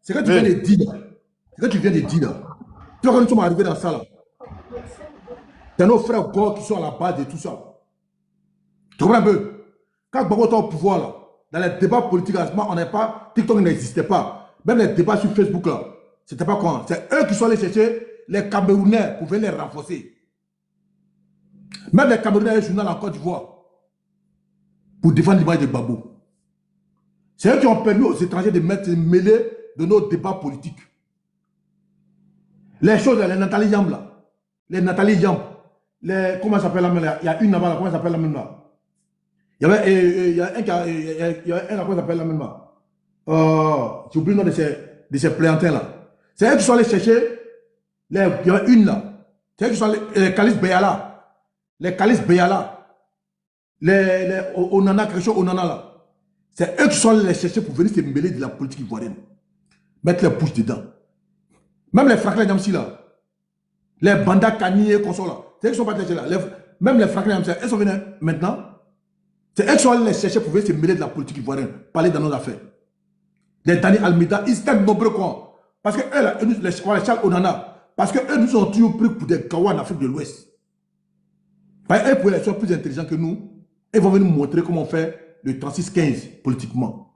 C'est que tu viens de dire. C'est que tu viens de dire. Tu vois, quand nous sommes arrivés dans ça, là, c'est nos frères Gore qui sont à la base de tout ça. Tu comprends un peu? Quand Gbagbo était au pouvoir, là, dans les débats politiques, à ce moment, on n'est pas. TikTok n'existait pas. Même les débats sur Facebook, là, c'était pas quoi. C'est eux qui sont allés chercher les Camerounais pour venir les renforcer. Même les Camerounais, les journaux en Côte d'Ivoire, pour défendre l'image de Gbagbo. C'est eux qui ont permis aux étrangers de mettre mêlés de nos débats politiques. Les choses, les Nathalie Yamb, là, les Nathalie Yamb, les, comment ça s'appelle la même là? Il y a une là-bas, comment ça s'appelle la même là? Il y a un qui comment ça s'appelle la même là? J'ai oublié le nom de ces pléantins là. C'est eux qui sont allés chercher, il y a une là. C'est eux qui sont allés, les Kalis Beyala, les Kalis Beyala, les Onana, quelque chose Onana là. C'est eux qui sont allés les chercher pour venir se mêler de la politique ivoirienne. Mettre les pouces dedans. Même les Franklin Yamsi là, les Banda Kani et consorts là, c'est eux qui sont pas là. Même les Franklin Yamsi, ils sont venus maintenant. C'est eux qui sont allés les chercher pour venir se mêler de la politique ivoirienne, parler dans nos affaires. Les Dani Almeida, ils étaient nombreux quoi. Parce que eux là, les Charles Onana, parce que eux nous ont toujours pris pour des Gawa en Afrique de l'Ouest. Parce qu'eux, pour les sont plus intelligents que nous, ils vont venir nous montrer comment on fait le 36-15 politiquement.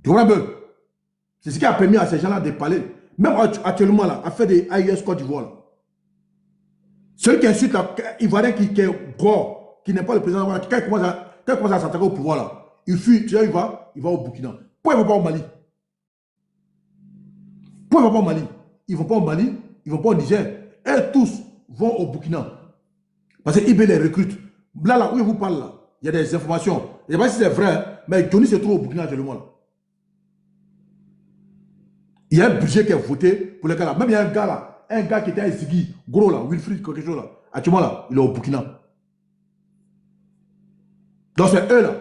Tu vois un peu? C'est ce qui a permis à ces gens-là de parler. Même actuellement, là, à faire des AIS Côte d'Ivoire. Celui qui insulte l'Ivoirien qui est gros, qui n'est pas le président, quand il commence à s'attaquer au pouvoir, là, il fuit, tu vois, il va au Burkina. Pourquoi il ne va pas au Mali? Pourquoi il ne va pas au Mali? Ils ne vont pas au Mali, ils ne vont pas au Niger. Et tous vont au Burkina. Parce que IB les recrute. Là, où je vous parle, là, il y a des informations. Je ne sais pas si c'est vrai, hein, mais Johnny se trouve au Burkina actuellement. Là. Il y a un budget qui est voté pour les gars là. Même il y a un gars qui était un Ziggy, gros là, Wilfried, quelque chose là. Actuellement là, il est au Burkina. Donc c'est eux là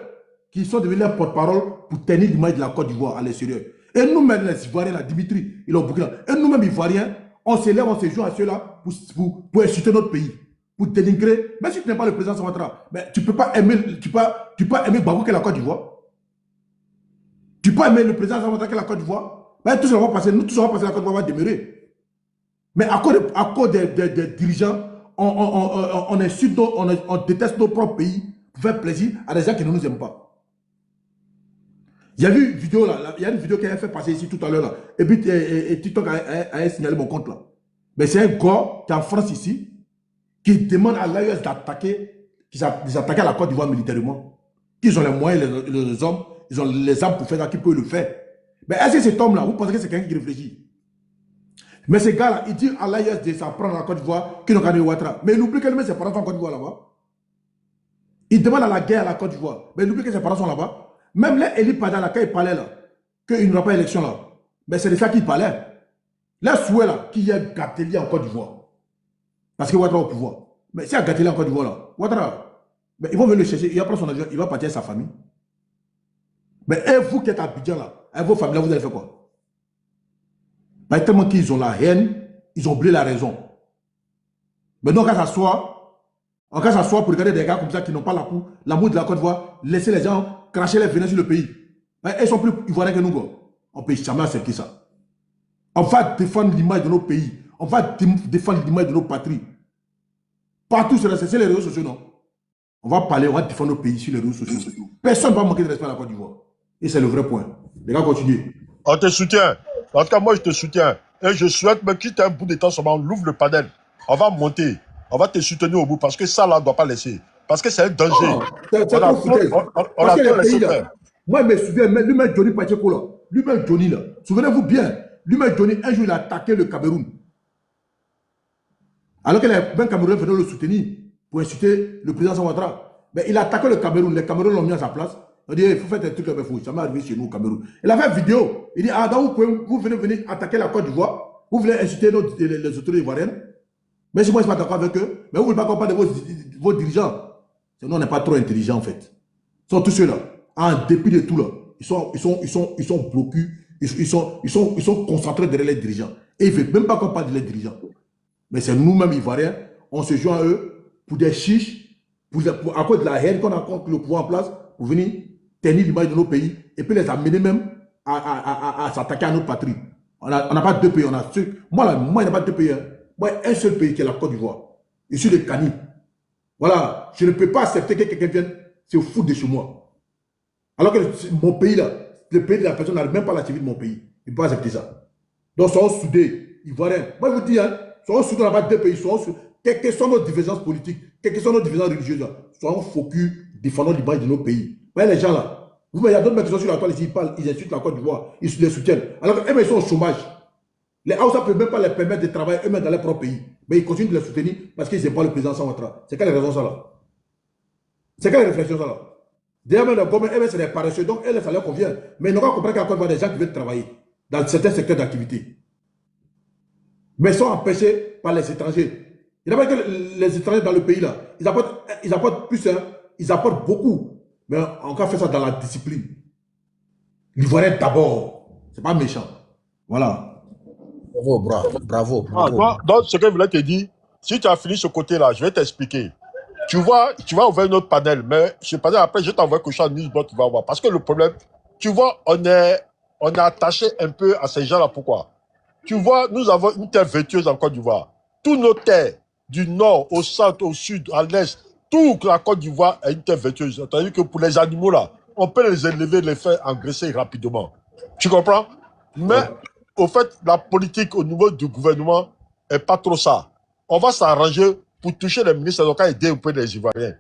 qui sont devenus les porte-parole pour tenir l'image de la Côte d'Ivoire à l'extérieur. Et nous-mêmes, les Ivoiriens, là, Dimitri, il est au Burkina. Et nous-mêmes, Ivoiriens, on s'élève, on se joue à ceux-là pour insulter notre pays, pour dénigrer. Même si tu n'es pas le président Ouattara, mais tu ne peux pas aimer, tu peux aimer Gbagbo qui est la Côte d'Ivoire. Tu peux aimer le président Ouattara qui est la Côte d'Ivoire. Ben, tout ça va passer, nous tous on va passer, la Côte d'Ivoire va demeurer. Mais à cause des dirigeants, on insulte, on déteste nos propres pays pour faire plaisir à des gens qui ne nous aiment pas. Il y a eu une vidéo là, il y a une vidéo qui a fait passer ici tout à l'heure là. Et puis TikTok a signalé mon compte là. Mais c'est un gars qui est en France ici, qui demande à l'AES d'attaquer, à la Côte d'Ivoire militairement. Qu'ils ont les moyens, les hommes, ils ont les armes pour faire ça, qu'ils peuvent le faire. Mais est-ce que cet homme là, vous pensez que c'est quelqu'un qui réfléchit? Mais ce gars là, il dit à l'AES de s'en prendre à la Côte d'Ivoire, qu'il n'a qu'à Ouattara. Mais il oublie que lui ses parents sont en Côte d'Ivoire là-bas. Il demande à la guerre à la Côte d'Ivoire. Mais il oublie que ses parents sont là-bas. Même les Eli Pada, là, quand il parlait là, qu'il n'y aura pas d'élection là, mais c'est de ça qu'il parlait. Les souhaits là, qu'il y a Gateli en Côte d'Ivoire. Parce que Ouattara au pouvoir. Mais s'il y a Gateli en Côte d'Ivoire là, Ouattara, mais ils vont venir le chercher, il va prendre son avion, il va partir avec sa famille. Mais et vous qui êtes à Abidjan là, avec vos familles là, vous allez faire quoi? Mais tellement qu'ils ont la haine, ils ont oublié la raison. Mais donc, quand ça soit pour regarder des gars comme ça qui n'ont pas l'amour de la Côte d'Ivoire, laisser les gens cracher les venins sur le pays. Mais ils sont plus ivoiriens que nous, quoi. On ne peut jamais accepter ça. On va défendre l'image de nos pays. On va défendre l'image de nos patries. Partout sur les réseaux sociaux, non. On va parler, on va défendre nos pays sur les réseaux sociaux. Personne ne va manquer de respect à la Côte d'Ivoire. Et c'est le vrai point. Les gars, continuez. On te soutient. En tout cas, moi, je te soutiens. Et je souhaite, me quitte un bout de temps seulement, on l'ouvre le panel. On va monter. On va te soutenir au bout parce que ça, là, on ne doit pas laisser. Parce que c'est un danger. On a tout laissé faire. Moi, je me souviens, lui-même Johnny Pacheco, là. Lui-même Johnny, là. Souvenez-vous bien. Lui-même Johnny, un jour, il a attaqué le Cameroun. Alors que les 20 Camerounais venaient le soutenir pour insulter le président Ouattara. Mais il a attaqué le Cameroun. Les Camerounais l'ont mis à sa place. On dit, il faut faire des trucs avec vous. Ça m'est arrivé chez nous au Cameroun. Il a fait une vidéo. Il dit, ah, donc vous venez venir attaquer la Côte d'Ivoire. Vous voulez insulter les autorités ivoiriennes. Mais si moi, je ne suis pas d'accord avec eux, mais vous ne voulez pas qu'on parle de vos dirigeants. Sinon, on n'est pas trop intelligent, en fait. Ils sont tous ceux-là. En dépit de tout, là. Ils sont bloqués. Ils sont concentrés derrière les dirigeants. Et ils ne veulent même pas qu'on parle de les dirigeants. Mais c'est nous-mêmes, Ivoiriens, on se joint à eux pour des chiches, à cause de la haine qu'on a contre le pouvoir en place, pour venir tenir l'image de nos pays, et puis les amener même à s'attaquer à notre patrie. On n'a pas deux pays. On a moi, il n'y a pas deux pays. Hein. Moi, un seul pays qui est la Côte d'Ivoire. Je suis de Cani. Voilà. Je ne peux pas accepter que quelqu'un vienne se foutre de chez moi. Alors que mon pays, là, le pays de la personne n'arrive même pas à la civile de mon pays. Il ne peut pas accepter ça. Donc, soyons soudés, Ivoiriens. Moi, je vous dis, hein, soyons soudés, on n'a pas deux pays. Quelles que soient nos divergences politiques, quelles que soient nos divergences religieuses, là, soyons focus, défendons l'image de nos pays. Vous voyez les gens là, il y a d'autres mecs qui sont sur la toile ici, ils parlent, ils insultent la Côte d'Ivoire, ils les soutiennent. Alors qu'eux, ils sont au chômage. Les Haoussa ne peuvent même pas les permettre de travailler eux-mêmes dans leur propre pays. Mais ils continuent de les soutenir parce qu'ils n'aiment pas le président Ouattara. C'est quelle raison ça là? C'est quelle réflexion ça là? D'ailleurs, même le gouvernement, c'est des paresseux, donc elles, ça leur convient. Mais ils n'ont pas compris qu'à Côte d'Ivoire, des gens qui veulent travailler dans certains secteurs d'activité. Mais ils sont empêchés par les étrangers. Il n'y a pas que les étrangers dans le pays là, ils apportent plus, hein, ils apportent beaucoup. Mais on va faire ça dans la discipline. L'Ivoirien d'abord, c'est pas méchant. Voilà. Bravo, bravo. Donc, ce que je voulais te dire, si tu as fini ce côté-là, je vais t'expliquer. Tu vas ouvrir notre panel, mais ce panel, après, je t'envoie quelque chose en newsblog, tu vas voir. Parce que le problème, tu vois, on est attaché un peu à ces gens-là. Pourquoi? Tu vois, nous avons une terre vertueuse en Côte d'Ivoire. Tous nos terres, du nord, au centre, au sud, à l'est, toute la Côte d'Ivoire est une terre vertueuse. C'est-à-dire que pour les animaux, là, on peut les élever, les faire engraisser rapidement. Tu comprends? Mais, au fait, la politique au niveau du gouvernement n'est pas trop ça. On va s'arranger pour toucher les ministres locaux et aider un peu les Ivoiriens.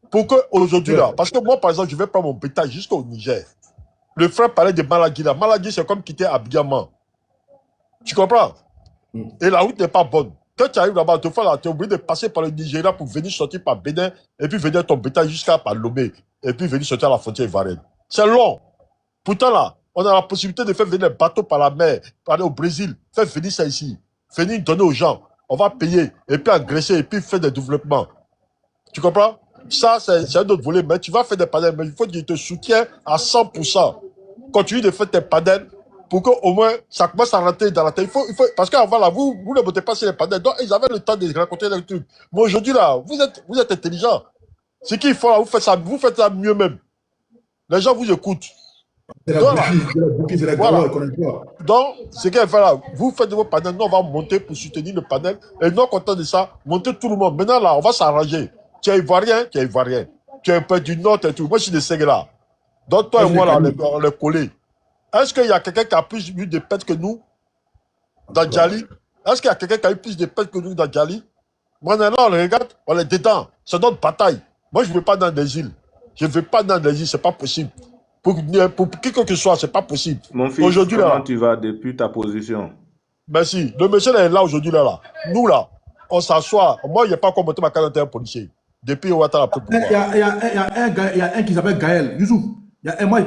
Pour qu'aujourd'hui, là, parce que moi, par exemple, je vais prendre mon bétail jusqu'au Niger. Le frère parlait de Malagui, là. Malagui, c'est comme quitter Abidjan. Tu comprends? Et la route n'est pas bonne. Quand tu arrives là-bas, tu es obligé de passer par le Nigeria pour venir sortir par Bénin et puis venir ton bétail jusqu'à Lomé et puis venir sortir à la frontière ivoirienne. C'est long. Pourtant, là, on a la possibilité de faire venir les bateaux par la mer, pour aller au Brésil, faire venir ça ici, venir donner aux gens. On va payer et puis engraisser et puis faire des développements. Tu comprends? Ça, c'est un autre volet. Mais tu vas faire des panels, mais il faut que tu te soutiens à 100%. Continue de faire tes panels pour qu'au moins ça commence à rentrer dans la tête. Il faut, parce qu'avant là, vous ne votez pas sur les panels. Donc, ils avaient le temps de raconter des trucs. Mais aujourd'hui là, vous êtes intelligents. Ce qu'il faut là, vous faites ça mieux même. Les gens vous écoutent. Donc, ce qu'il faut là, vous faites vos panels, nous on va monter pour soutenir le panel. Et non content de ça, monter tout le monde. Maintenant là, on va s'arranger. Tu es ivoirien, tu es ivoirien. Tu es un peu du nord et tout. Moi, je suis de Séguéla. Donc, toi et moi, là, on les collés. Est-ce qu'il y a quelqu'un qui a plus eu de pètes que nous dans Djali? Est-ce qu'il y a quelqu'un qui a eu plus de pètes que nous dans Djali? Maintenant, on les regarde, on les détend. C'est notre bataille. Moi, je ne veux pas dans des îles. Je ne veux pas dans des îles, c'est pas possible. Pour qui que ce soit, c'est pas possible. Mon fils, comment tu vas depuis ta position? Merci. Le monsieur est là aujourd'hui, là. Nous, là, on s'assoit. Moi, il n'y a pas encore monté ma carte d'un policier. Depuis Ouattara, après pouvoir. Il y a un qui s'appelle Gaël. Youssouf. Moi,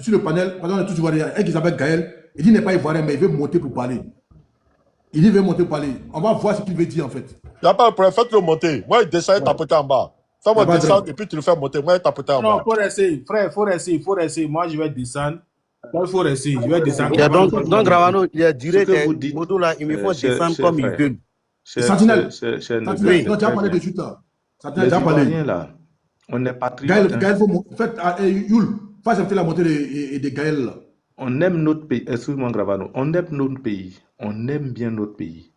sur le panel, pendant le tout il y a un qui s'appelle Gaël. Il dit qu'il n'est pas ivoirien, mais il veut monter pour parler. Il dit qu'il veut monter pour parler. On va voir ce qu'il veut dire, en fait. Il n'y a pas de problème. Faites-le monter. Moi, il descend et tapoter en bas. Fais-moi descendre et puis tu le fais monter. Moi, il tapoter en bas. Non, il faut rester. Frère, il faut rester. Moi, je vais descendre. Il faut rester. Je vais descendre. Donc, Gravano, il a duré des motos là. Il me faut descendre comme il veut. Sentinelle. Oui. Non, tu as parlé de suite là. Les Ivoiriens là, on est patriotes. Gaël, faites Youl, faites la montée de Gaël là. On aime notre pays. Excuse-moi, Gravano. On aime notre pays. On aime bien notre pays.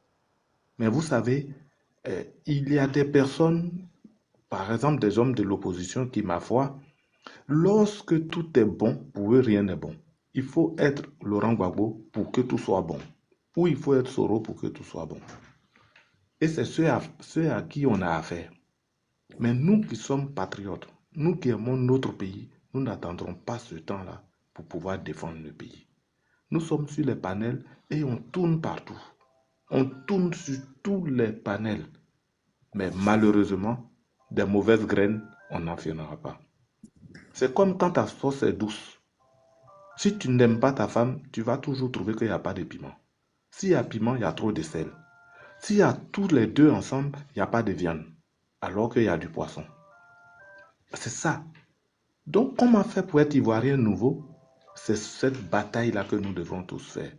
Mais vous savez, il y a des personnes, par exemple des hommes de l'opposition qui, ma foi, lorsque tout est bon, pour eux, rien n'est bon. Il faut être Laurent Gbagbo pour que tout soit bon. Ou il faut être Soro pour que tout soit bon. Et c'est ceux à qui on a affaire. Mais nous qui sommes patriotes, nous qui aimons notre pays, nous n'attendrons pas ce temps-là pour pouvoir défendre le pays. Nous sommes sur les panels et on tourne partout. On tourne sur tous les panels. Mais malheureusement, des mauvaises graines, on n'en finira pas. C'est comme quand ta sauce est douce. Si tu n'aimes pas ta femme, tu vas toujours trouver qu'il n'y a pas de piment. S'il y a piment, il y a trop de sel. S'il y a tous les deux ensemble, il n'y a pas de viande. Alors qu'il y a du poisson. C'est ça. Donc, comment faire pour être ivoirien nouveau? C'est cette bataille-là que nous devons tous faire.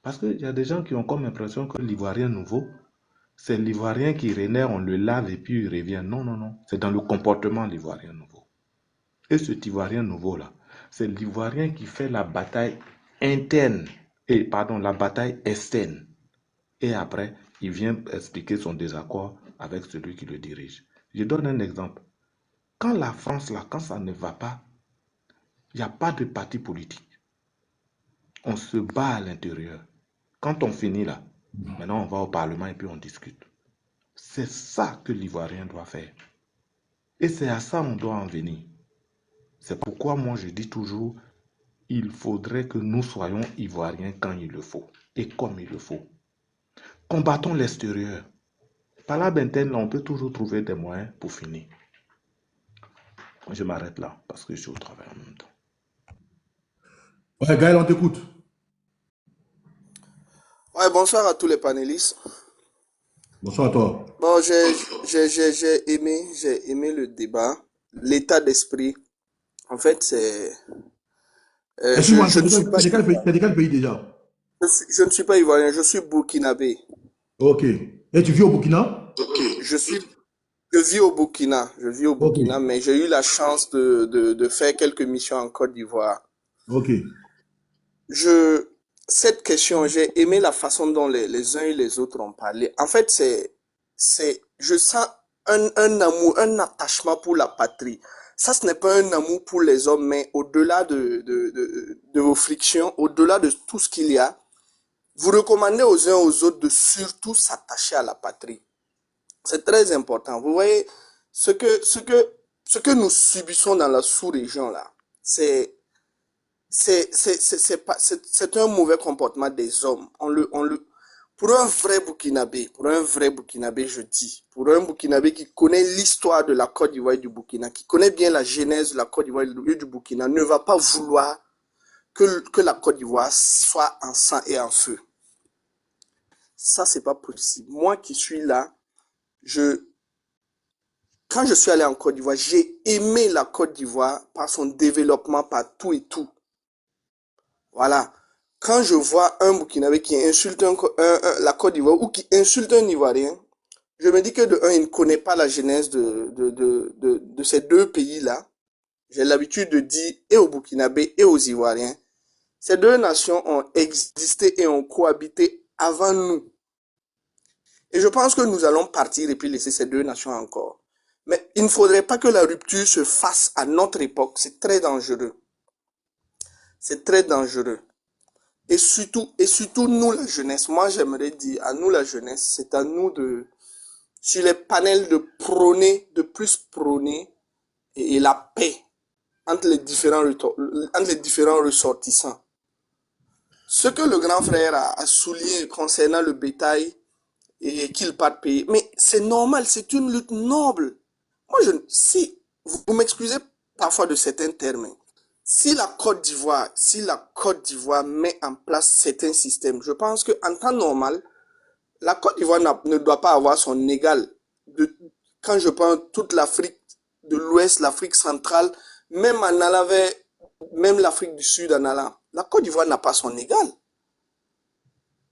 Parce qu'il y a des gens qui ont comme impression que l'ivoirien nouveau, c'est l'ivoirien qui renaît, on le lave et puis il revient. Non, non, non. C'est dans le comportement l'ivoirien nouveau. Et cet ivoirien nouveau-là, c'est l'ivoirien qui fait la bataille interne, et pardon, la bataille externe. Et après, il vient expliquer son désaccord avec celui qui le dirige. Je donne un exemple. Quand la France, là, quand ça ne va pas, il n'y a pas de parti politique. On se bat à l'intérieur. Quand on finit là, maintenant on va au Parlement et puis on discute. C'est ça que l'Ivoirien doit faire. Et c'est à ça qu'on doit en venir. C'est pourquoi moi je dis toujours, il faudrait que nous soyons Ivoiriens quand il le faut et comme il le faut. Combattons l'extérieur. Par la vingtaine, on peut toujours trouver des moyens pour finir. Je m'arrête là parce que je suis au travail en même temps. Ouais, Gaël, on t'écoute. Ouais, bonsoir à tous les panélistes. Bonsoir à toi. Bon, j'ai aimé le débat, l'état d'esprit. En fait, c'est... Excuse-moi, je ne suis pas, t'es de quel pays déjà? je ne suis pas ivoirien, je suis burkinabé. Ok. Et tu vis au Burkina? Je vis au Burkina, Ok. mais j'ai eu la chance de faire quelques missions en Côte d'Ivoire. Ok. Cette question, j'ai aimé la façon dont les uns et les autres ont parlé. En fait, je sens un amour, un attachement pour la patrie. Ça, ce n'est pas un amour pour les hommes, mais au-delà de vos frictions, au-delà de tout ce qu'il y a, vous recommandez aux uns aux autres de surtout s'attacher à la patrie. C'est très important. Vous voyez, ce que nous subissons dans la sous-région, là, c'est un mauvais comportement des hommes. Pour un vrai Burkinabé, je dis, pour un Burkinabé qui connaît l'histoire de la Côte d'Ivoire et du Burkina, qui connaît bien la genèse de la Côte d'Ivoire et du Burkina, ne va pas vouloir que la Côte d'Ivoire soit en sang et en feu. Ça, c'est pas possible. Moi qui suis là, quand je suis allé en Côte d'Ivoire, j'ai aimé la Côte d'Ivoire par son développement, par tout et tout. Voilà. Quand je vois un Burkinabé qui insulte la Côte d'Ivoire ou qui insulte un Ivoirien, je me dis que de un, il ne connaît pas la genèse de ces deux pays-là. J'ai l'habitude de dire, et aux Burkinabés et aux Ivoiriens, ces deux nations ont existé et ont cohabité avant nous. Et je pense que nous allons partir et puis laisser ces deux nations encore. Mais il ne faudrait pas que la rupture se fasse à notre époque. C'est très dangereux. C'est très dangereux. Et surtout nous, la jeunesse. Moi, j'aimerais dire à nous, la jeunesse, c'est à nous sur les panels de plus prôner et la paix entre les différents ressortissants. Ce que le grand frère a souligné concernant le bétail et qu'il parte payer, mais c'est normal, c'est une lutte noble. Moi, si vous m'excusez parfois de certains termes, si la Côte d'Ivoire met en place certains systèmes, je pense qu'en temps normal, la Côte d'Ivoire ne doit pas avoir son égal. Quand je prends toute l'Afrique de l'Ouest, l'Afrique centrale, même en allant vers, même l'Afrique du Sud en allant, la Côte d'Ivoire n'a pas son égal.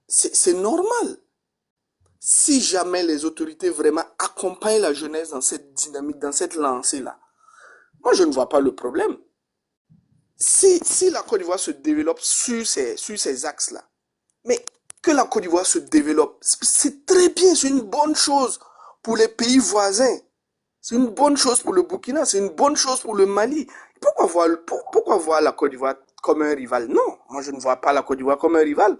C'est normal. Si jamais les autorités vraiment accompagnent la jeunesse dans cette dynamique, dans cette lancée-là, moi je ne vois pas le problème. Si la Côte d'Ivoire se développe sur ces axes-là, mais que la Côte d'Ivoire se développe, c'est très bien, c'est une bonne chose pour les pays voisins. C'est une bonne chose pour le Burkina, c'est une bonne chose pour le Mali. Pourquoi voir la Côte d'Ivoire comme un rival? Non, moi je ne vois pas la Côte d'Ivoire comme un rival.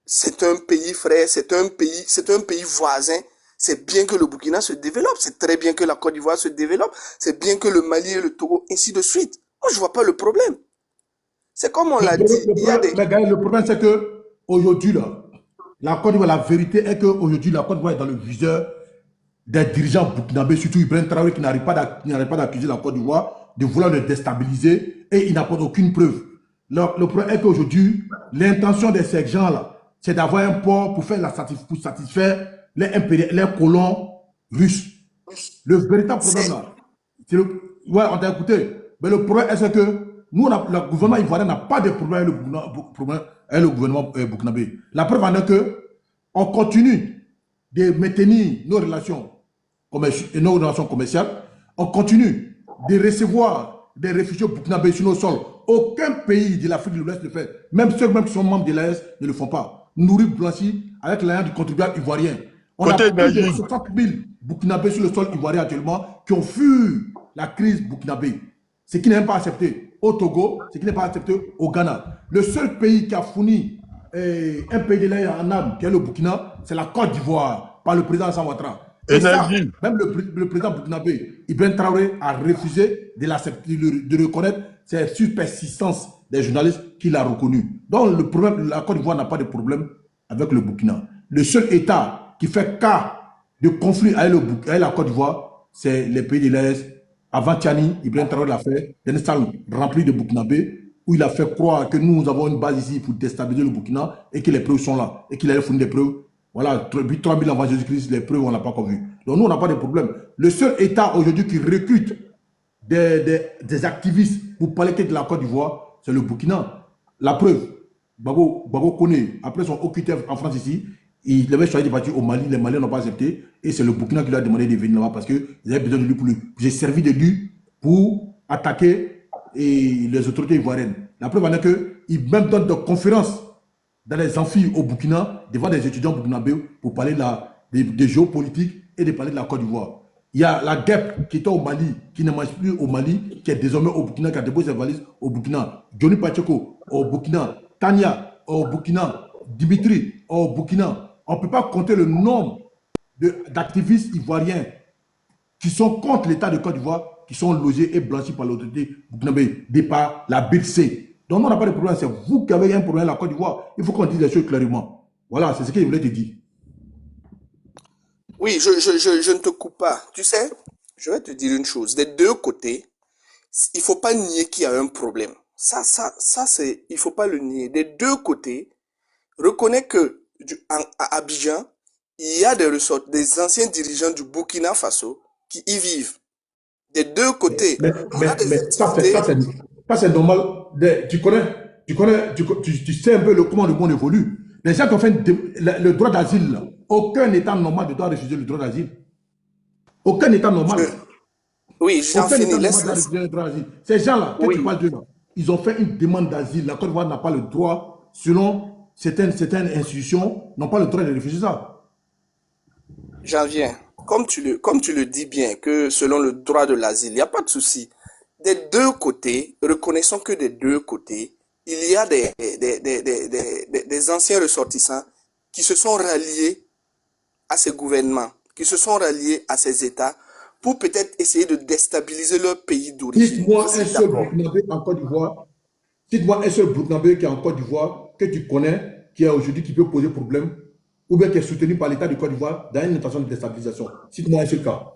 C'est un pays frère, c'est un pays voisin. C'est bien que le Burkina se développe, c'est très bien que la Côte d'Ivoire se développe, c'est bien que le Mali et le Togo, ainsi de suite. Moi, je vois pas le problème. C'est comme on l'a dit. Mais Gaël, le problème, c'est que aujourd'hui, la Côte d'Ivoire, la vérité est qu'aujourd'hui, la Côte d'Ivoire est dans le viseur des dirigeants burkinabés, surtout Ibrahim Traoré, qui n'arrive pas d'accuser la Côte d'Ivoire de vouloir le déstabiliser et il n'apporte aucune preuve. Le problème est qu'aujourd'hui, l'intention de ces gens-là, c'est d'avoir un port pour satisfaire les colons russes. Le véritable problème là, c'est ouais, on t'a écouté, mais le problème est que nous, le gouvernement ivoirien n'a pas de problème avec le gouvernement burkinabé. La preuve en est que on continue de maintenir nos relations commerciales, on continue de recevoir des réfugiés burkinabés sur nos sols. Aucun pays de l'Afrique de l'Ouest le fait. Même ceux qui sont membres de l'AES ne le font pas. Nourris blanchi avec l'argent du contribuable ivoirien. On a plus de 60 000 burkinabés sur le sol ivoirien actuellement qui ont fui la crise burkinabé. Ce qui n'est même pas accepté au Togo, ce qui n'est pas accepté au Ghana. Le seul pays qui a fourni un pays de l'air en armes, qui est le Burkina, c'est la Côte d'Ivoire, par le président Alassane Ouattara. Et ça, même le président burkinabé, Ibrahim Traoré, a refusé de reconnaître cette persistance des journalistes qu'il a reconnu. Donc, le problème, la Côte d'Ivoire n'a pas de problème avec le Burkina. Le seul État qui fait cas de conflit avec la Côte d'Ivoire, c'est les pays de l'Est. Avant Tiani, Ibrahim Traoré l'a fait, dans une salle remplie de Burkinabés, où il a fait croire que nous avons une base ici pour déstabiliser le Burkina et que les preuves sont là, et qu'il allait fournir des preuves. Voilà, depuis 3000 avant Jésus-Christ, les preuves, on n'a pas encore vu. Donc nous, on n'a pas de problème. Le seul État aujourd'hui qui recrute des activistes pour parler de la Côte d'Ivoire, c'est le Burkina. La preuve, Babo connaît, après son OQTF en France ici, il avait choisi de partir au Mali, les Maliens n'ont pas accepté, et c'est le Burkina qui lui a demandé de venir là-bas parce qu'ils avaient besoin de lui pour lui. J'ai servi de lui pour attaquer les autorités ivoiriennes. La preuve en est qu'il même donne des conférences dans les amphis au Burkina, devant des étudiants burkinabés, pour parler de géopolitique et de parler de la Côte d'Ivoire. Il y a la guêpe qui était au Mali, qui ne mange plus au Mali, qui est désormais au Burkina, qui a déposé ses valises au Burkina. Johnny Pacheco au Burkina. Tania au Burkina. Dimitri au Burkina. On ne peut pas compter le nombre d'activistes ivoiriens qui sont contre l'État de Côte d'Ivoire, qui sont logés et blanchis par l'autorité burkinabé, par la BILC. Donc, on n'a pas de problème. C'est vous qui avez un problème à la Côte d'Ivoire. Il faut qu'on dise les choses clairement. Voilà, c'est ce qu'il voulait te dire. Oui, je ne te coupe pas. Tu sais, je vais te dire une chose. Des deux côtés, il ne faut pas nier qu'il y a un problème. Ça c'est, il ne faut pas le nier. Des deux côtés, reconnais que à Abidjan, il y a des anciens dirigeants du Burkina Faso qui y vivent. Des deux côtés. Mais ça, c'est normal. Tu sais un peu comment le monde évolue. Les gens qui ont fait le droit d'asile, aucun État normal ne doit refuser le droit d'asile. Aucun État normal. Oui, j'en finis. Ces gens-là, que tu parles d'eux, ils ont fait une demande d'asile. La Côte d'Ivoire n'a pas le droit, selon certaines institutions, n'ont pas le droit de refuser ça. J'en viens. Comme tu le dis bien, que selon le droit de l'asile, il n'y a pas de souci. Des deux côtés, reconnaissons que des deux côtés, il y a des anciens ressortissants qui se sont ralliés à ces gouvernements, qui se sont ralliés à ces États pour peut-être essayer de déstabiliser leur pays d'origine. Dites-moi un seul Burkinabé en Côte d'Ivoire. Dites-moi un seul Burkinabé qui est en Côte d'Ivoire, que tu connais, qui est aujourd'hui, qui peut poser problème, ou bien qui est soutenu par l'État de Côte d'Ivoire dans une intention de déstabilisation. Cite-moi un seul cas.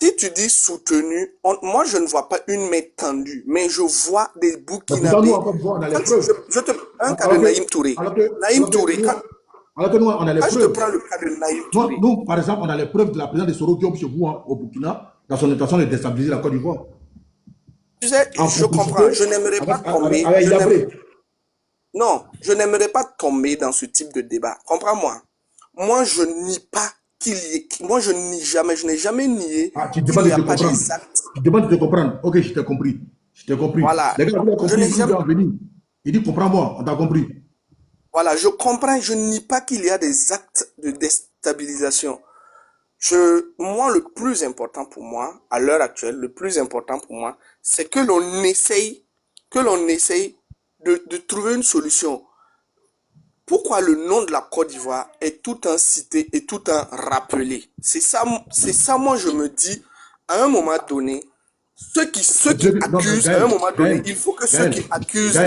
Si tu dis soutenu, moi je ne vois pas une main tendue, mais je vois des Burkinabés. Je te prends un cas de Naïm Touré. Naïm Touré, alors que nous, on a les preuves. Je te prends le cas de Naïm Touré. Nous, par exemple, on a les preuves de la présence de Soro Diop chez vous, au Burkina, dans son intention de déstabiliser la Côte d'Ivoire. Tu sais, je comprends. Je n'aimerais pas tomber. Non, je n'aimerais pas tomber dans ce type de débat. Comprends-moi. Moi, je nie pas qu'il y ait. Moi, je n'ai jamais nié qu'il n'y a pas des actes. Tu demandes de te comprendre. Ok, je t'ai compris. Je t'ai compris. Voilà. Les gars, il dit comprends-moi, on t'a compris. Voilà, je comprends, je nie pas qu'il y a des actes de déstabilisation. Moi, le plus important pour moi, à l'heure actuelle, le plus important pour moi, c'est que l'on essaye de trouver une solution. Pourquoi le nom de la Côte d'Ivoire est tout un cité et tout un rappelé? C'est ça, moi, je me dis, à un moment donné, ceux qui accusent, à un moment donné, il faut que ceux qui accusent...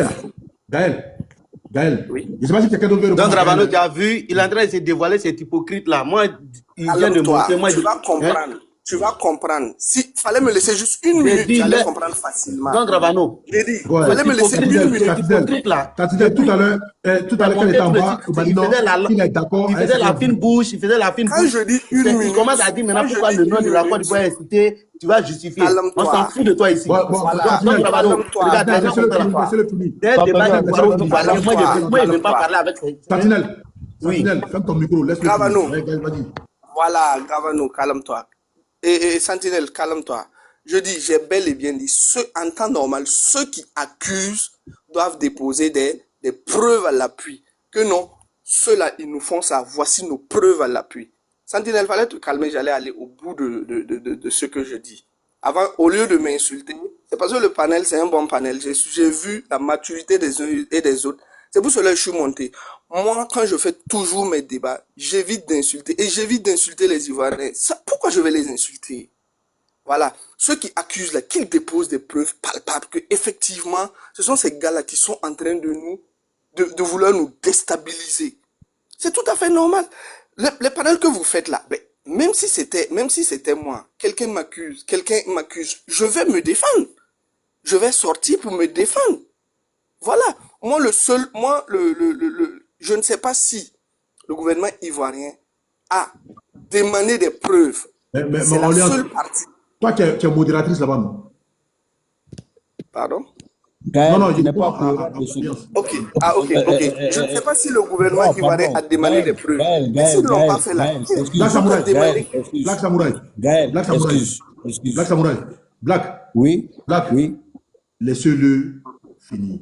Gaël, oui. Je sais pas si quelqu'un d'autre veut donc Ravano, tu as vu, il est en train de se dévoiler cet hypocrite-là. Moi, il vient de montrer... Tu vas comprendre. Tu vas comprendre. S'il fallait me laisser juste une minute, tu allais comprendre facilement. Donc Ravano, j'ai dit, il fallait me laisser une minute. Tout à l'heure, quand il était en bas, il est d'accord. Il faisait la fine bouche, il faisait la fine bouche. Quand je dis une minute, il commence à dire maintenant pourquoi le nom de la Côte d'Ivoire est cité, tu vas justifier. On s'en fout de toi ici. Donc Ravano, regarde, laissez-le finir. Dès le débat de Guaro, moi je ne veux pas parler avec ces... Tantinel, ferme ton micro, laisse-le finir. Voilà, Gravano, calme-toi. Et Sentinelle, calme-toi. Je dis, j'ai bel et bien dit, en temps normal, ceux qui accusent doivent déposer des preuves à l'appui. Que non, ceux-là, ils nous font ça. Voici nos preuves à l'appui. Sentinelle, fallait te calmer, j'allais aller au bout de ce que je dis. Avant, au lieu de m'insulter, c'est parce que le panel, c'est un bon panel. J'ai vu la maturité des uns et des autres. C'est pour cela que je suis monté. Moi, quand je fais toujours mes débats, j'évite d'insulter. Et j'évite d'insulter les Ivoiriens. Pourquoi je vais les insulter? Voilà. Ceux qui accusent là, qu'ils déposent des preuves palpables que effectivement, ce sont ces gars-là qui sont en train de vouloir nous déstabiliser. C'est tout à fait normal. Les panels que vous faites là, ben, même si c'était moi, quelqu'un m'accuse, je vais me défendre. Je vais sortir pour me défendre. Voilà. Moi, je ne sais pas si le gouvernement ivoirien a demandé des preuves. C'est la seule partie. Toi, tu es modératrice là-bas, non? Pardon? Non, je n'ai pas Ok. Je ne sais pas si le gouvernement ivoirien a demandé des preuves. Mais s'ils ne l'ont pas fait là, Black Samouraï. Black. Oui. Laissez-le finir.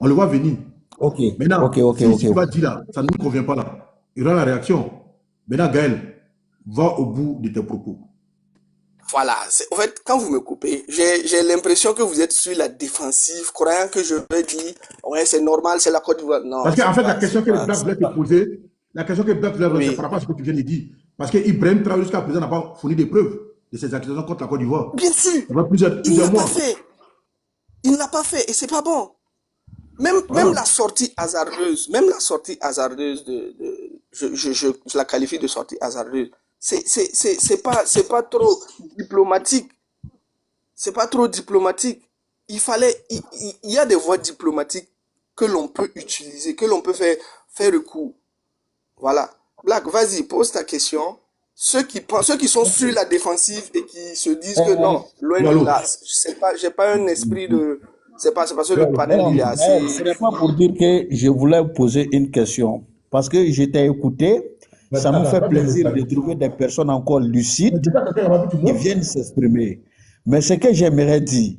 On le voit venir. Ok. Maintenant, si tu vas dire là, ça ne nous convient pas là. Il y aura la réaction. Maintenant, Gaël, va au bout de tes propos. Voilà. En fait, quand vous me coupez, j'ai l'impression que vous êtes sur la défensive, croyant que je vais dire, ouais, c'est normal, c'est la Côte d'Ivoire. Non. Parce qu'en fait, la question que Black voulait te poser, c'est par rapport à ce que tu viens de dire. Parce que Ibrahim Traoré, jusqu'à présent, n'a pas fourni des preuves de ses accusations contre la Côte d'Ivoire. Bien sûr. Plusieurs mois. Il ne l'a pas fait et c'est pas bon. Même la sortie hasardeuse, je la qualifie de sortie hasardeuse. C'est pas trop diplomatique. C'est pas trop diplomatique. Il y a des voies diplomatiques que l'on peut utiliser, que l'on peut faire recours. Voilà. Black, vas-y, pose ta question. Ceux qui sont sur la défensive et qui se disent que non, loin de là, j'ai pas un esprit de... C'est parce que le panel, il est assez... Ce n'est pas pour dire que je voulais poser une question. Parce que j'étais écouté, ça me fait plaisir de trouver des personnes encore lucides qui viennent s'exprimer. Mais ce que j'aimerais dire,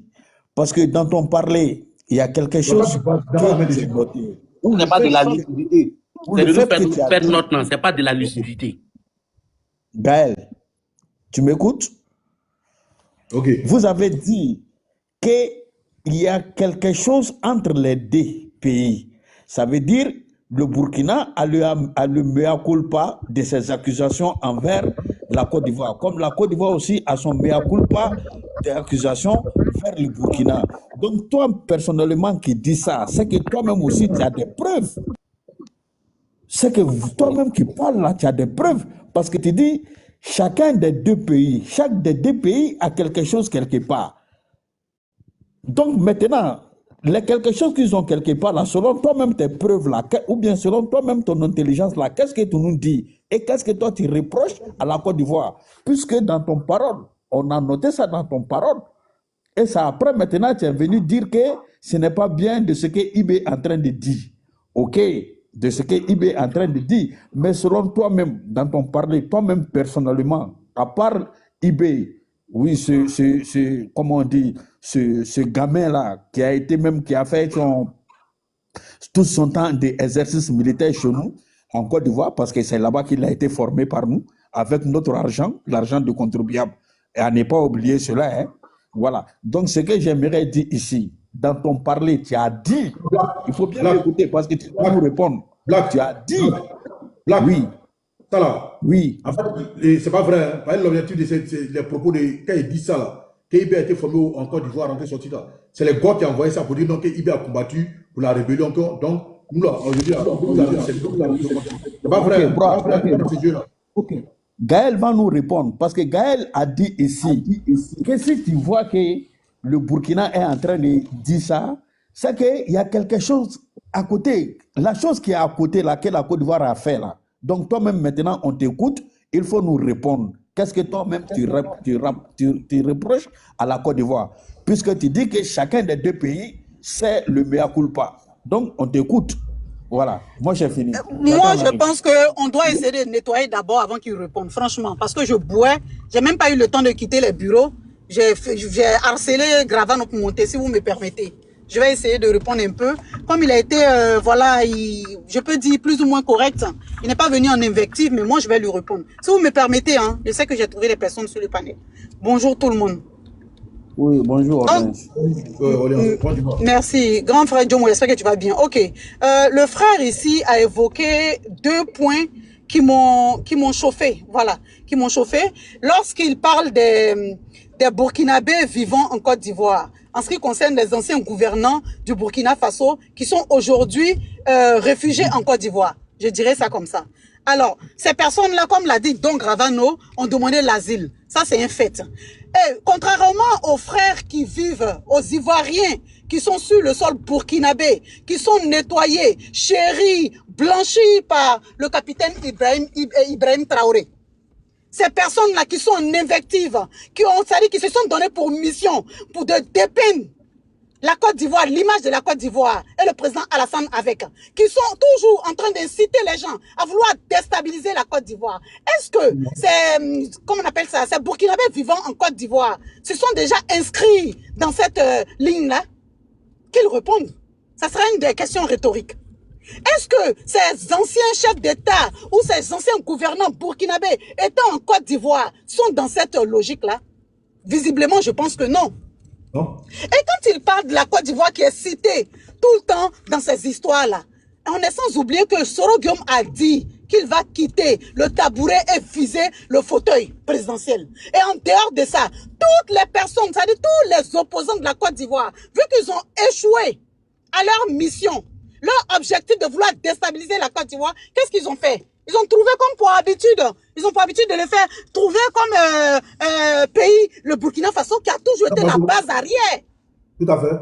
parce que dans ton parler, il y a quelque chose que j'ai noté. Ce n'est pas de la lucidité. C'est de nous perdre notre temps, ce n'est pas de la lucidité. Gaël, tu m'écoutes? Ok. Vous avez dit qu'il y a quelque chose entre les deux pays. Ça veut dire le Burkina a le mea culpa de ses accusations envers la Côte d'Ivoire. Comme la Côte d'Ivoire aussi a son mea culpa des accusations vers le Burkina. Donc toi, personnellement, qui dis ça, c'est que toi-même aussi, tu as des preuves. C'est que toi-même qui parles là, tu as des preuves. Parce que tu dis, chaque des deux pays a quelque chose quelque part. Donc maintenant, les quelque chose qu'ils ont quelque part là, selon toi-même tes preuves là, ou bien selon toi-même ton intelligence là, qu'est-ce que tu nous dis? Et qu'est-ce que toi tu reproches à la Côte d'Ivoire? Puisque dans ton parole, on a noté ça dans ton parole. Et ça après maintenant tu es venu dire que ce n'est pas bien de ce que IB est en train de dire. Ok, de ce que IB est en train de dire. Mais selon toi-même, dans ton parler, toi-même personnellement, à part IB, oui, comment on dit, ce gamin-là, qui a fait tout son temps d'exercice militaire chez nous, en Côte d'Ivoire, parce que c'est là-bas qu'il a été formé par nous, avec notre argent, l'argent du contribuable. Et à ne pas oublier cela, hein. Voilà. Donc, ce que j'aimerais dire ici, dans ton parler, tu as dit, il faut bien m'écouter parce que tu dois nous répondre. Tu as dit, oui. Ça là, oui. En fait, c'est pas vrai. Hein. L'objectif de les propos de quand il dit ça là, qu'IB a été formé en Côte d'Ivoire, rentré sorti là. C'est les gars qui ont envoyé ça pour dire donc qu'IB a combattu pour la rébellion encore. Donc, nous là, aujourd'hui, c'est pas vrai. Ok. Gaël va nous répondre parce que Gaël a dit ici que si tu vois que le Burkina est en train de dire ça, c'est qu'il y a quelque chose à côté. La chose qui est à côté là, que la Côte d'Ivoire a fait là. Donc toi-même maintenant on t'écoute, il faut nous répondre. Qu'est-ce que toi-même tu reproches à la Côte d'Ivoire? Puisque tu dis que chacun des deux pays, c'est le mea culpa. Donc on t'écoute. Voilà, moi j'ai fini. Moi je pense qu'on doit essayer de nettoyer d'abord avant qu'il réponde, franchement. Parce que je bois, j'ai même pas eu le temps de quitter les bureaux. j'ai harcelé Gravano pour monter, si vous me permettez. Je vais essayer de répondre un peu. Comme il a été, voilà, je peux dire plus ou moins correct. Il n'est pas venu en invective, mais moi, je vais lui répondre. Si vous me permettez, hein, je sais que j'ai trouvé les personnes sur le panel. Bonjour tout le monde. Oui, bonjour. Merci. Grand frère John, j'espère que tu vas bien. Ok. Le frère ici a évoqué 2 points qui m'ont chauffé. Voilà, qui m'ont chauffé. Lorsqu'il parle des Burkinabés vivant en Côte d'Ivoire, en ce qui concerne les anciens gouvernants du Burkina Faso qui sont aujourd'hui réfugiés en Côte d'Ivoire. Je dirais ça comme ça. Alors, ces personnes-là, comme l'a dit Don Gravano, ont demandé l'asile. Ça, c'est un fait. Et contrairement aux frères qui vivent, aux Ivoiriens, qui sont sur le sol burkinabé, qui sont nettoyés, chéris, blanchis par le capitaine Ibrahim Traoré. Ces personnes-là qui sont en invective, qui se sont données pour mission, pour de dépeindre la Côte d'Ivoire, l'image de la Côte d'Ivoire et le président Alassane avec, qui sont toujours en train d'inciter les gens à vouloir déstabiliser la Côte d'Ivoire. Est-ce que ces, comment on appelle ça, ces Burkinabés vivant en Côte d'Ivoire se sont déjà inscrits dans cette ligne-là? Qu'ils répondent. Ça sera une des questions rhétoriques. Est-ce que ces anciens chefs d'État ou ces anciens gouvernants burkinabés étant en Côte d'Ivoire sont dans cette logique-là? Visiblement, je pense que non. Non. Et quand il parle de la Côte d'Ivoire qui est citée tout le temps dans ces histoires-là, on est sans oublier que Soro Guillaume a dit qu'il va quitter le tabouret et viser le fauteuil présidentiel. Et en dehors de ça, toutes les personnes, c'est-à-dire tous les opposants de la Côte d'Ivoire, vu qu'ils ont échoué à leur mission, leur objectif de vouloir déstabiliser la Côte d'Ivoire, qu'est-ce qu'ils ont fait? Ils ont trouvé comme pour habitude, ils ont pour habitude de le faire, trouver comme pays, le Burkina Faso qui a toujours été la base arrière. Tout à fait.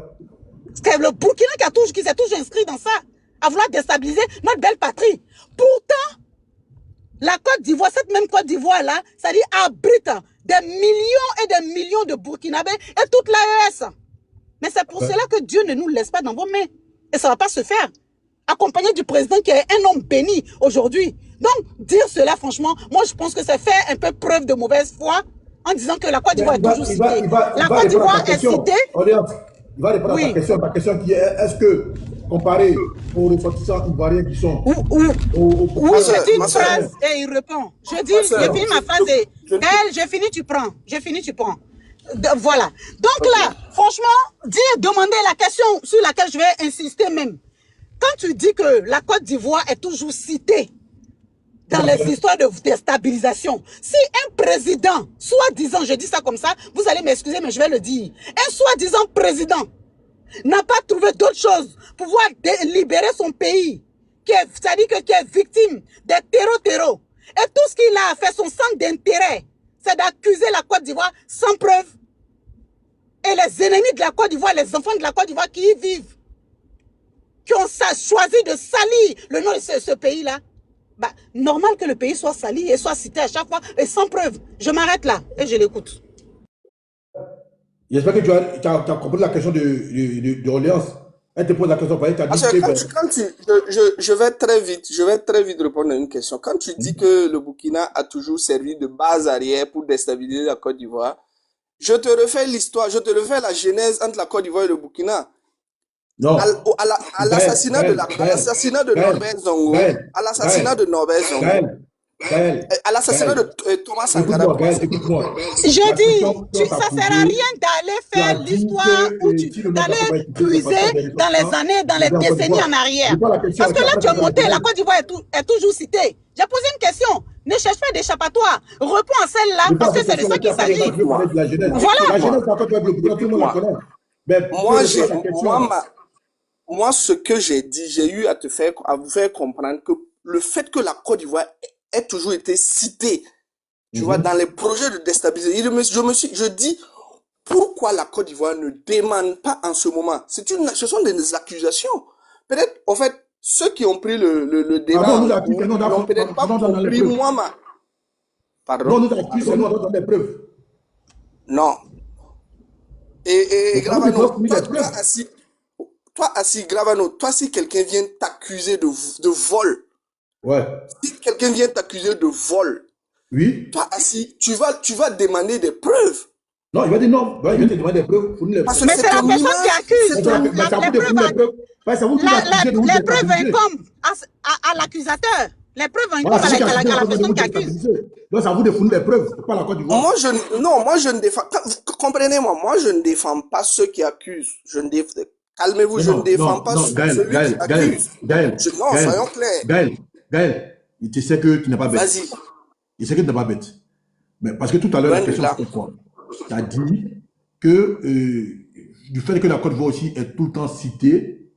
C'est le Burkina qui s'est toujours inscrit dans ça, à vouloir déstabiliser notre belle patrie. Pourtant, la Côte d'Ivoire, cette même Côte d'Ivoire-là, ça dit abrite des millions et des millions de Burkinabés et toute l'AES. Mais c'est pour cela que Dieu ne nous laisse pas dans vos mains. Et ça ne va pas se faire. Accompagné du président qui est un homme béni aujourd'hui. Donc, dire cela, franchement, moi, je pense que c'est faire un peu preuve de mauvaise foi en disant que la Côte d'Ivoire est toujours citée. La Côte d'Ivoire est citée. Il va répondre à ta question. Ma question qui est, est-ce que, comparé aux ressortissants ivoiriens qui sont... Oui, je dis une phrase et il répond. Je dis, j'ai fini ma phrase et... Gaël, j'ai fini, tu prends. J'ai fini, tu prends. Voilà. Donc là, franchement, demander la question sur laquelle je vais insister même. Quand tu dis que la Côte d'Ivoire est toujours citée dans les histoires de déstabilisation, si un président, soi-disant, je dis ça comme ça, vous allez m'excuser, mais je vais le dire, un soi-disant président n'a pas trouvé d'autre chose pour pouvoir libérer son pays, c'est-à-dire qui est victime des terreaux, et tout ce qu'il a fait, son centre d'intérêt, c'est d'accuser la Côte d'Ivoire sans preuve. Et les ennemis de la Côte d'Ivoire, les enfants de la Côte d'Ivoire qui y vivent, qui ont choisi de salir le nom de ce pays-là, bah, normal que le pays soit sali et soit cité à chaque fois et sans preuve. Je m'arrête là et je l'écoute. J'espère que tu as compris la question de Orléans. Elle te pose la question. Je vais très vite répondre à une question. Quand tu dis que le Burkina a toujours servi de base arrière pour déstabiliser la Côte d'Ivoire, je te refais l'histoire, je te refais la genèse entre la Côte d'Ivoire et le Burkina. Non. À l'assassinat de Norbert Zongo, à l'assassinat de Norbert Zongo, à l'assassinat de Thomas Sankara. Je dis, ça ne sert à rien d'aller faire l'histoire ou d'aller puiser dans les années, dans les décennies en arrière. Parce que là, tu as monté, la Côte d'Ivoire est toujours citée. J'ai posé une question. Ne cherche pas d'échappatoire. Réponds à celle-là parce que c'est de ça qu'il s'agit. Voilà. Moi, ce que j'ai dit, j'ai eu à vous faire comprendre que le fait que la Côte d'Ivoire ait toujours été citée, tu vois, dans les projets de déstabilisation, je dis, pourquoi la Côte d'Ivoire ne demande pas en ce moment? Ce sont des accusations. Peut-être, en fait, ceux qui ont pris le débat n'ont peut-être pas compris moi, Pardon? Non, nous accusons, nous avons des preuves. Non. Et Gravano, toi, assis, Gravano, toi, si quelqu'un vient t'accuser de vol, ouais. Si quelqu'un vient t'accuser de vol, oui. Toi, assis, tu vas demander des preuves. Non, il va dire non. Il va te demander des preuves. Fournir les Parce preuves. que Mais c'est la personne qui accuse. c'est ton Mais c'est à vous de fournir les preuves. C'est à vous qui l'accusez de vous Les preuves déstabiliser. incombent à l'accusateur. Les preuves Voilà, incombent c'est vous qui à accusez la de personne vous qui accuse. déstabiliser. Donc, c'est à vous de fournir les preuves. C'est pas la Côte d'Ivoire. moi je ne défends, comprenez-moi, moi je ne défends pas ceux qui accusent. Calmez-vous, je ne défends pas celui qui accuse. Non, soyons clairs. Gaël, tu sais que tu n'es pas bête. Vas-y. Il sait que tu n'es pas bête. Mais parce que tout à l'heure, la question c'était quoi? Tu as dit que du fait que la Côte d'Ivoire aussi est tout le temps citée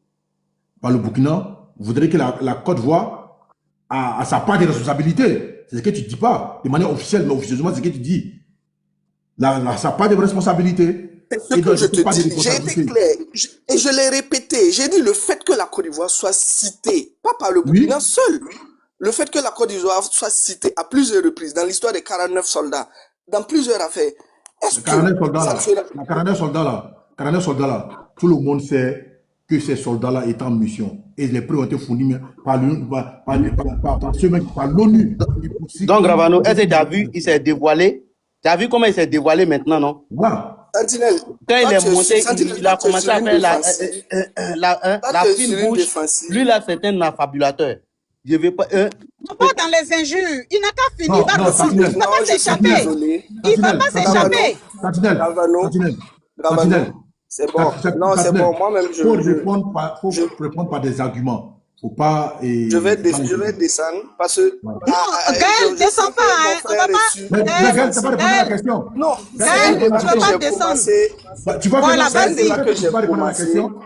par le Burkina, vous voudrez que la Côte d'Ivoire a sa part de responsabilité. C'est ce que tu ne dis pas de manière officielle, mais officieusement, c'est ce que tu dis. Sa part de responsabilité. C'est ce que je te dis. J'ai été clair. Et je l'ai répété. J'ai dit le fait que la Côte d'Ivoire soit citée, pas par le Burkina seul. Le fait que la Côte d'Ivoire soit citée à plusieurs reprises dans l'histoire des 49 soldats, dans plusieurs affaires. Est-ce que la 49 soldats là, tout le monde sait que ces soldats-là étaient en mission. Et les preuves ont été fournies par l'ONU. Donc, Gravano, est-ce que tu as vu, il s'est dévoilé? Tu as vu comment il s'est dévoilé maintenant, non? Voilà. Sentinelle, quand il est monté, il a commencé à faire la fine bouche. Lui, là, c'est un affabulateur. Je vais pas. Pas dans les injures. Il n'a qu'à finir. Il ne va pas s'échapper. Il ne va pas s'échapper. Sentinelle. C'est bon. Non, c'est bon. Moi-même, il faut répondre par des arguments. Faut pas. Je vais descendre parce que. Non, Gaël, descends pas. On va pas. Mais Gaël, tu n'as pas répondu à la question. Non, Gaël, tu ne peux pas descendre. Tu vois voilà, que tu peux pas répondre à la question.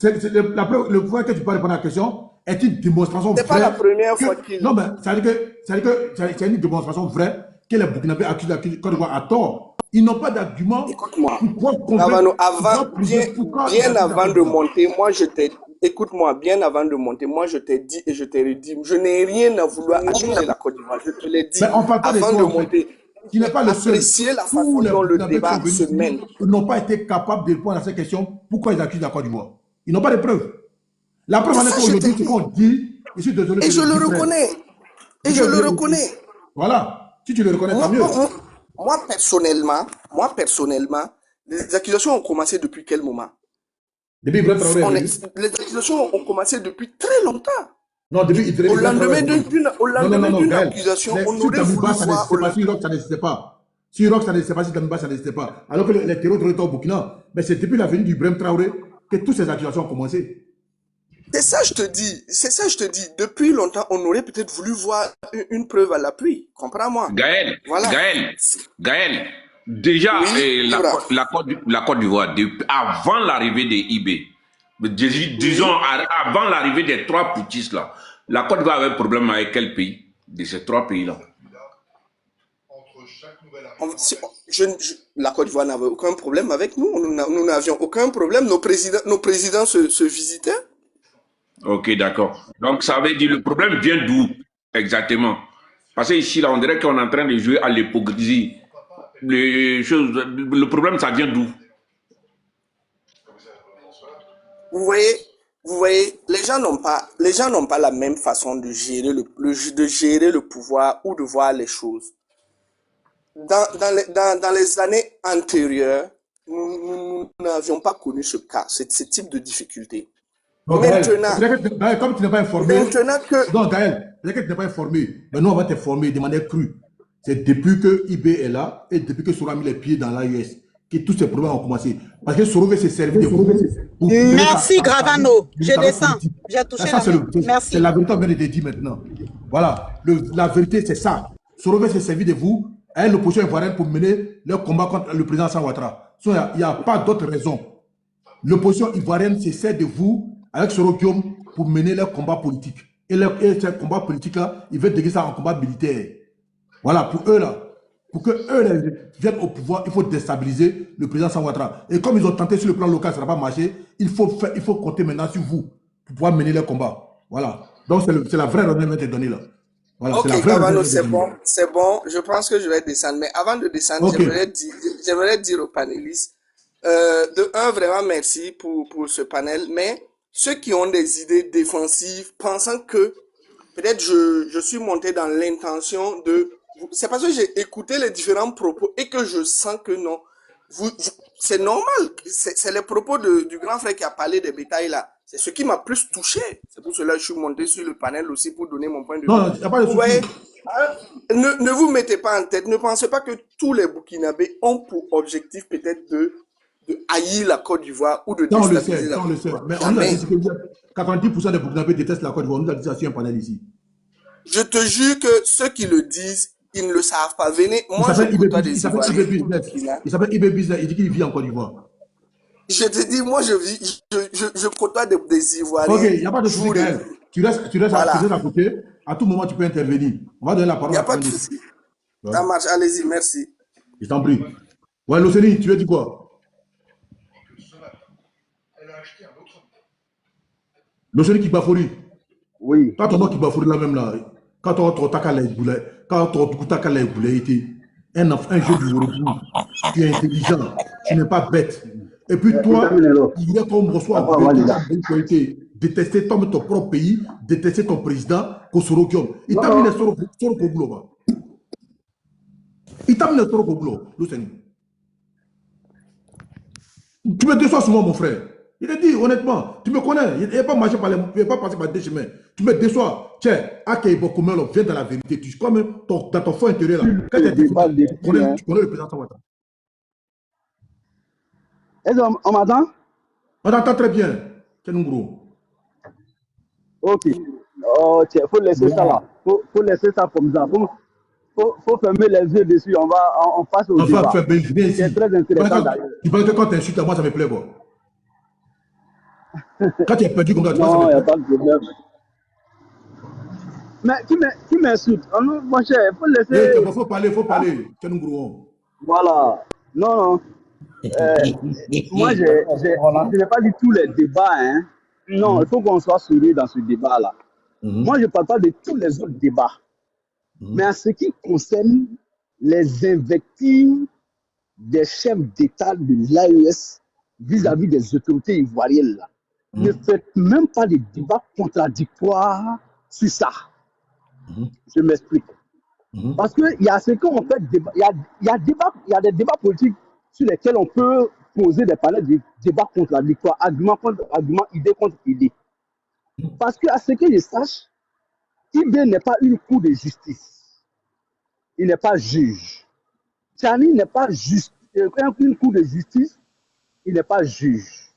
Le point que tu peux répondre à la question est une démonstration vraie. C'est pas la première fois qu'il. Non, mais ça veut dire que c'est une démonstration vraie que les Burkinabés accusent la Côte d'Ivoire à tort. Ils n'ont pas d'argument. Écoute-moi. Bien avant de monter, moi je t'ai. Écoute-moi, bien avant de monter, moi je t'ai dit et je t'ai redit, je n'ai rien à vouloir accuser la Côte d'Ivoire. Je te l'ai dit avant de monter. Tu n'es pas le seul. Apprécier la façon dont le débat se mène. Ils n'ont pas été capables de répondre à cette question. Pourquoi ils accusent la Côte d'Ivoire? Ils n'ont pas de preuves. La preuve en est qu'aujourd'hui, ce qu'on dit, je suis désolé. Et je le reconnais. Et je le reconnais. Voilà. Si tu le reconnais, tant mieux. Moi, personnellement, les accusations ont commencé depuis quel moment? Depuis Ibrahim Traoré. Les accusations ont commencé depuis très longtemps. Non, depuis au lendemain d'une accusation, on aurait voulu voir... Si Irak, ça n'existait pas. Si Irak, ça n'existait pas, si Damiba, ça n'existait pas. Alors que les terroristes étaient au Burkina, mais c'est depuis la venue d'Ibrahim Traoré que toutes ces accusations ont commencé. C'est ça, je te dis. Depuis longtemps, on aurait peut-être voulu voir une preuve à l'appui. Comprends-moi. Gaël, voilà. Gaël, déjà, oui, la Côte d'Ivoire, avant l'arrivée des IB, disons, avant l'arrivée des trois putschistes là, la Côte d'Ivoire avait un problème avec quel pays de ces trois pays-là? La Côte d'Ivoire n'avait aucun problème avec nous. Nous n'avions aucun problème. Nos présidents se visitaient. Ok, d'accord. Donc, ça veut dire le problème vient d'où exactement? Parce que ici, là, on dirait qu'on est en train de jouer à l'hypocrisie. Le problème, ça vient d'où? Vous voyez, les gens n'ont pas la même façon de gérer le pouvoir ou de voir les choses. Dans les années antérieures, nous n'avions pas connu ce cas, ce type de difficulté. Non, Gaël, comme tu n'es pas informé, non, Gaël, tu n'es pas informé, mais nous on va t'informer de manière crue. C'est depuis que IB est là et depuis que Soro a mis les pieds dans l'AES que tous ces problèmes ont commencé. Parce que Soro veut se servir de vous. Merci Gravano, je descends. J'ai touché la main. Merci. C'est la vérité, on vient de te dire maintenant. Voilà, la vérité c'est ça. Soro veut se servir de vous à l'opposition ivoirienne pour mener leur combat contre le président Alassane Ouattara. Il n'y a pas d'autre raison. L'opposition ivoirienne se sert de vous avec Soro Guillaume pour mener leur combat politique. Et ce combat politique-là, ils veulent déguiser ça en combat militaire. Voilà, pour eux là, pour que eux viennent au pouvoir, il faut déstabiliser le président Alassane Ouattara. Et comme ils ont tenté sur le plan local, ça n'a pas marché, il faut compter maintenant sur vous pour pouvoir mener leur combat. Voilà. Donc c'est la vraie raison qui est donnée là. Voilà, ok, Gavano, c'est bon. Je pense que je vais descendre. Mais avant de descendre, okay, j'aimerais dire aux panélistes, vraiment merci pour ce panel. Mais ceux qui ont des idées défensives, pensant que peut-être je suis monté dans l'intention de... C'est parce que j'ai écouté les différents propos et que je sens que non. c'est normal. C'est les propos du grand frère qui a parlé des bétails là. C'est ce qui m'a plus touché. C'est pour cela que je suis monté sur le panel aussi pour donner mon point de vue. Non, il n'y a pas de Vous voyez, souci. ne vous mettez pas en tête. Ne pensez pas que tous les Burkinabés ont pour objectif peut-être de haïr la Côte d'Ivoire ou de Ça, on le déstabiliser sait, la ça, on Côte le sait. d'Ivoire. Mais on a Jamais. dit que 90% des Burkinabés détestent la Côte d'Ivoire. On nous a dit ça sur un panel ici. Je te jure que ceux qui le disent, ils ne le savent pas. Venez, Il moi je s'appelle côtoie IB des Business. Ivoiriens. Il s'appelle IB Business. Il dit qu'il vit en Côte d'Ivoire. Je te dis, moi je côtoie des Ivoiriens. Ok, il n'y a pas de souci, Gaël. Tu restes Voilà. à côté. À tout moment, tu peux intervenir. On va donner la Il parole n'y a à pas de Fernando. souci. Ça marche, allez-y, merci. Je t'en prie. Ouais, Loceni, tu veux dire quoi? Loceni qui bafolie. Oui. Quand on voit qui bafolie là même là, quand on voit un jeu du Worobu, tu es intelligent, tu n'es pas bête. Et puis toi, il est comme reçoit tu as été détester ton propre pays, détester ton président, Kosoro Guillaume. Il t'a mis les Soro Koglo. Il t'a mis les Soro Koglo, Loceni. Tu me déçois souvent, mon frère. Il a dit, honnêtement, tu me connais. Il n'est pas marché par pas passé par des chemins. Tu me déçois. Tiens, Akeïbokomelo, viens dans la vérité. Tu quand même dans ton fond intérieur là. Quand tu connais le président Ouattara. Est-ce qu'on m'entend? On t'entend très bien. C'est un gros. Ok. Oh, tiens, faut laisser ça là. Faut laisser ça comme ça. Faut fermer les yeux dessus. On passe au débat. C'est très intéressant d'ailleurs. Tu penses que quand tu insultes à moi, ça me plaît, quoi. Quand tu es perdu comme ça, tu vois, non, il n'y a pas de problème. Mais qui m'insulte? Mon cher, il faut laisser. Il faut parler. C'est un gros. Voilà. Non. Moi, je n'ai pas dit tous les débats. Hein. Non, il faut qu'on soit sérieux dans ce débat-là. Moi, je ne parle pas de tous les autres débats. Mais en ce qui concerne les invectives des chefs d'État de l'AES vis-à-vis des autorités ivoiriennes, là, ne faites même pas de débats contradictoires sur ça. Je m'explique. Parce qu'il y a ce qu'on fait, il y a des débats politiques sur lesquels on peut poser des panels de débats contradictoires, argument contre argument, idée contre idée. Parce qu'à ce que je sache, IB n'est pas une cour de justice. Il n'est pas juge. Tchani n'est pas une cour de justice, il n'est pas juge.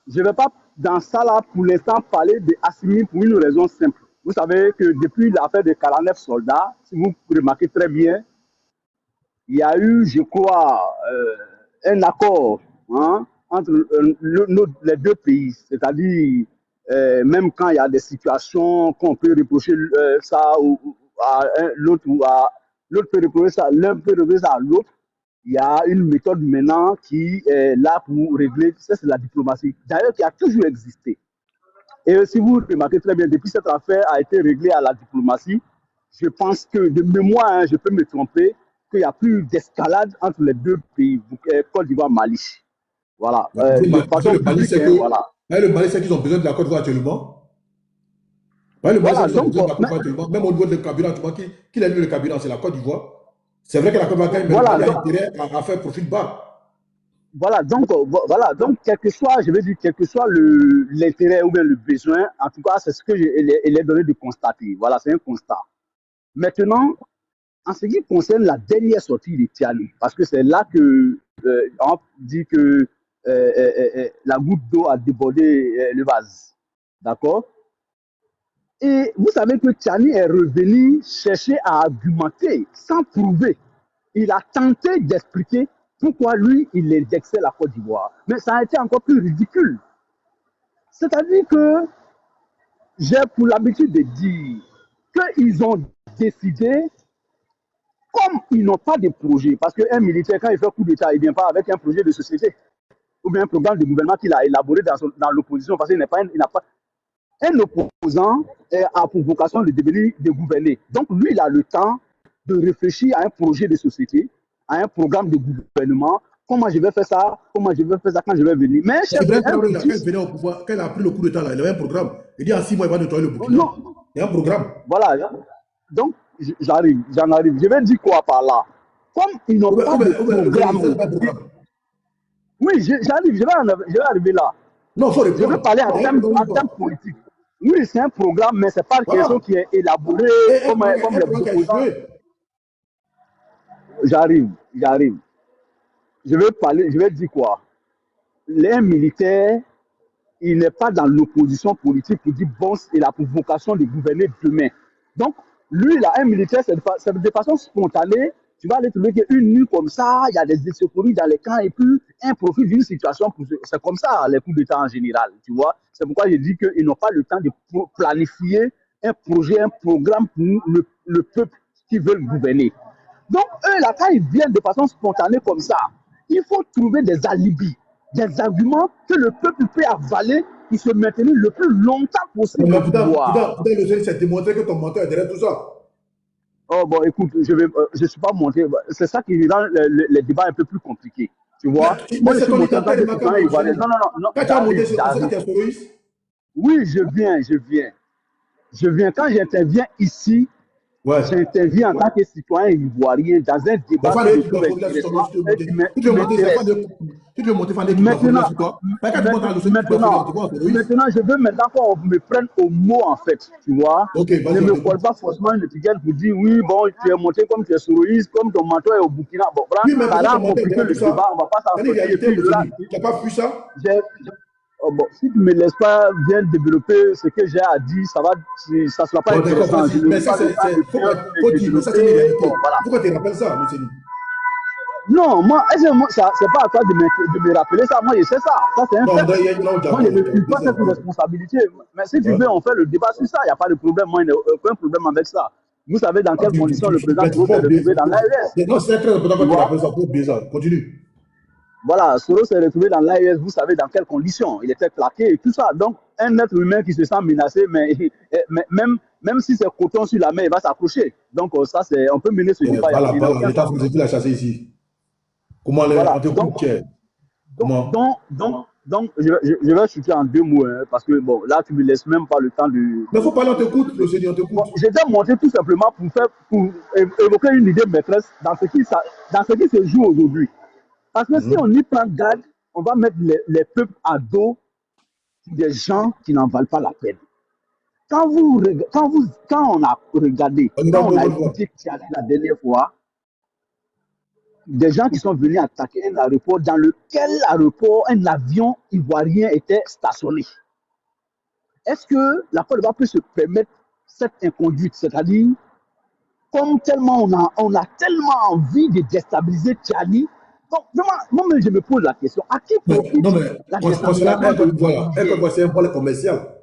Je ne vais pas dans ça là pour l'instant parler d'Assimi pour une raison simple. Vous savez que depuis l'affaire des 49 soldats, si vous remarquez très bien, il y a eu, je crois, un accord entre les deux pays. C'est-à-dire, même quand il y a des situations qu'on peut reprocher ça à l'autre, ou à l'autre peut reprocher ça, l'un peut reprocher ça à l'autre. Il y a une méthode maintenant qui est là pour régler, ça c'est la diplomatie. D'ailleurs, qui a toujours existé. Et si vous remarquez très bien, depuis cette affaire a été réglée à la diplomatie, je pense que de mémoire, je peux me tromper, qu'il n'y a plus d'escalade entre les deux pays, Côte d'Ivoire, Mali. Voilà. Le Mali, c'est qu'ils ont besoin de la Côte d'Ivoire actuellement. Le Mali, c'est qu'ils ont besoin de la Côte d'Ivoire actuellement. Même au niveau de carburant, qui a mis le carburant, c'est la Côte d'Ivoire. C'est vrai que la Côte d'Ivoire gagne, mais il y a intérêt à faire profit bas. Voilà, donc, quel que soit l'intérêt ou bien le besoin, en tout cas, c'est ce que il est donné de constater. Voilà, c'est un constat. Maintenant, en ce qui concerne la dernière sortie de Tchani, parce que c'est là que on dit que la goutte d'eau a débordé le vase. D'accord? Et vous savez que Tchani est revenu chercher à argumenter sans prouver. Il a tenté d'expliquer pourquoi lui, il indexait la Côte d'Ivoire. Mais ça a été encore plus ridicule. C'est-à-dire que j'ai pour l'habitude de dire qu'ils ont décidé, comme ils n'ont pas de projet, parce qu'un militaire, quand il fait coup d'État, il ne vient pas avec un projet de société ou bien un programme de gouvernement qu'il a élaboré dans l'opposition, parce qu'il n'a pas un opposant a pour vocation de devenir de gouverner. Donc lui, il a le temps de réfléchir à un projet de société, à un programme de gouvernement. Comment je vais faire ça? Comment je vais faire ça quand je vais venir? Mais quand il au pouvoir, quand il a pris le coup d'État, il avait un programme. Il dit en 6 mois, il va nettoyer le Burkina. Non. Il y a un programme. Voilà. Donc, j'en arrive. Je vais dire quoi par là? Comme ils n'ont pas de programme. Oui, j'arrive, je vais arriver là. Non, faut répondre. Je veux parler en termes politiques. Oui, c'est un programme, mais ce n'est pas quelque chose qui est élaboré comme les opposants. J'arrive. Je vais dire quoi? Les militaires, il n'est pas dans l'opposition politique qui dit bon, il a pour vocation de gouverner demain. Donc, lui, là, un militaire, c'est de façon spontanée. Tu vas aller trouver qu'une nuit comme ça, il y a des euphories dans les camps et puis un profil d'une situation. C'est comme ça, les coups d'État en général. Tu vois, c'est pourquoi je dis qu'ils n'ont pas le temps de planifier un projet, un programme pour le peuple qui veulent gouverner. Donc, eux, là, quand ils viennent de façon spontanée comme ça, il faut trouver des alibis, des arguments que le peuple peut avaler pour se maintenir le plus longtemps possible. Mais putain, c'est démontré que ton menteur est derrière tout ça. Oh bon, écoute, je suis pas monté. C'est ça qui rend les débats un peu plus compliqués. Tu vois? Moi, je suis monté en tant que non. Quand tu as monté sur la terroriste. Oui, je viens. Quand j'interviens ici, j'interviens en tant que citoyen ivoirien dans un débat. Tu veux monter maintenant, je veux maintenant qu'on me prenne au mot, en fait, tu vois. Ne me colle pas forcément une étiquette pour dire oui, bon, tu es monté comme tu es souroïste, comme ton mentor est au Burkina. Bon, ça rend compliqué le débat, on va pas s'en sortir. Tu n'as pas vu ça? Bon, si tu ne me laisses pas bien développer ce que j'ai à dire, ça ne sera pas intéressant. Mais ça, c'est une réalité. Pourquoi tu rappelles ça, M. Ni? Non, moi, c'est pas à toi de me rappeler ça. Moi, je sais ça. Ça, c'est un fait. Moi, je ne suis pas cette responsabilité. Mais si tu veux, on fait le débat sur ça. Il n'y a pas de problème. Moi, il n'y a aucun problème avec ça. Vous savez dans quelles conditions le président Soros s'est retrouvé dans l'AES. Non, c'est très important que tu rappelles ça. Pour bizarre. Continue. Voilà, Soros s'est retrouvé dans l'AES, vous savez dans quelles conditions. Il était plaqué et tout ça. Donc, un être humain qui se sent menacé, mais même si c'est coton sur la main, il va s'accrocher. Donc, ça, on peut mener ce débat. L'État français l'a chassé ici. Comment on te coupe? Donc, je vais chuter en 2 mots, hein, parce que, bon, là, tu ne me laisses même pas le temps de... Mais il faut parler, on t'écoute, le Seigneur, on t'écoute. Bon, j'étais monté tout simplement pour évoquer une idée maîtresse dans ce qui se joue aujourd'hui. Parce que si on y prend garde, on va mettre les peuples à dos des gens qui n'en valent pas la peine. Quand on a regardé, quand on a écouté la dernière fois, des gens qui sont venus attaquer un aéroport dans lequel un avion ivoirien était stationné. Est-ce que la Côte d'Ivoire peut se permettre cette inconduite? C'est-à-dire, comme tellement on a tellement envie de déstabiliser Tchani. Donc, moi-même, je me pose la question, à qui profite la déstabilisation? C'est un problème commercial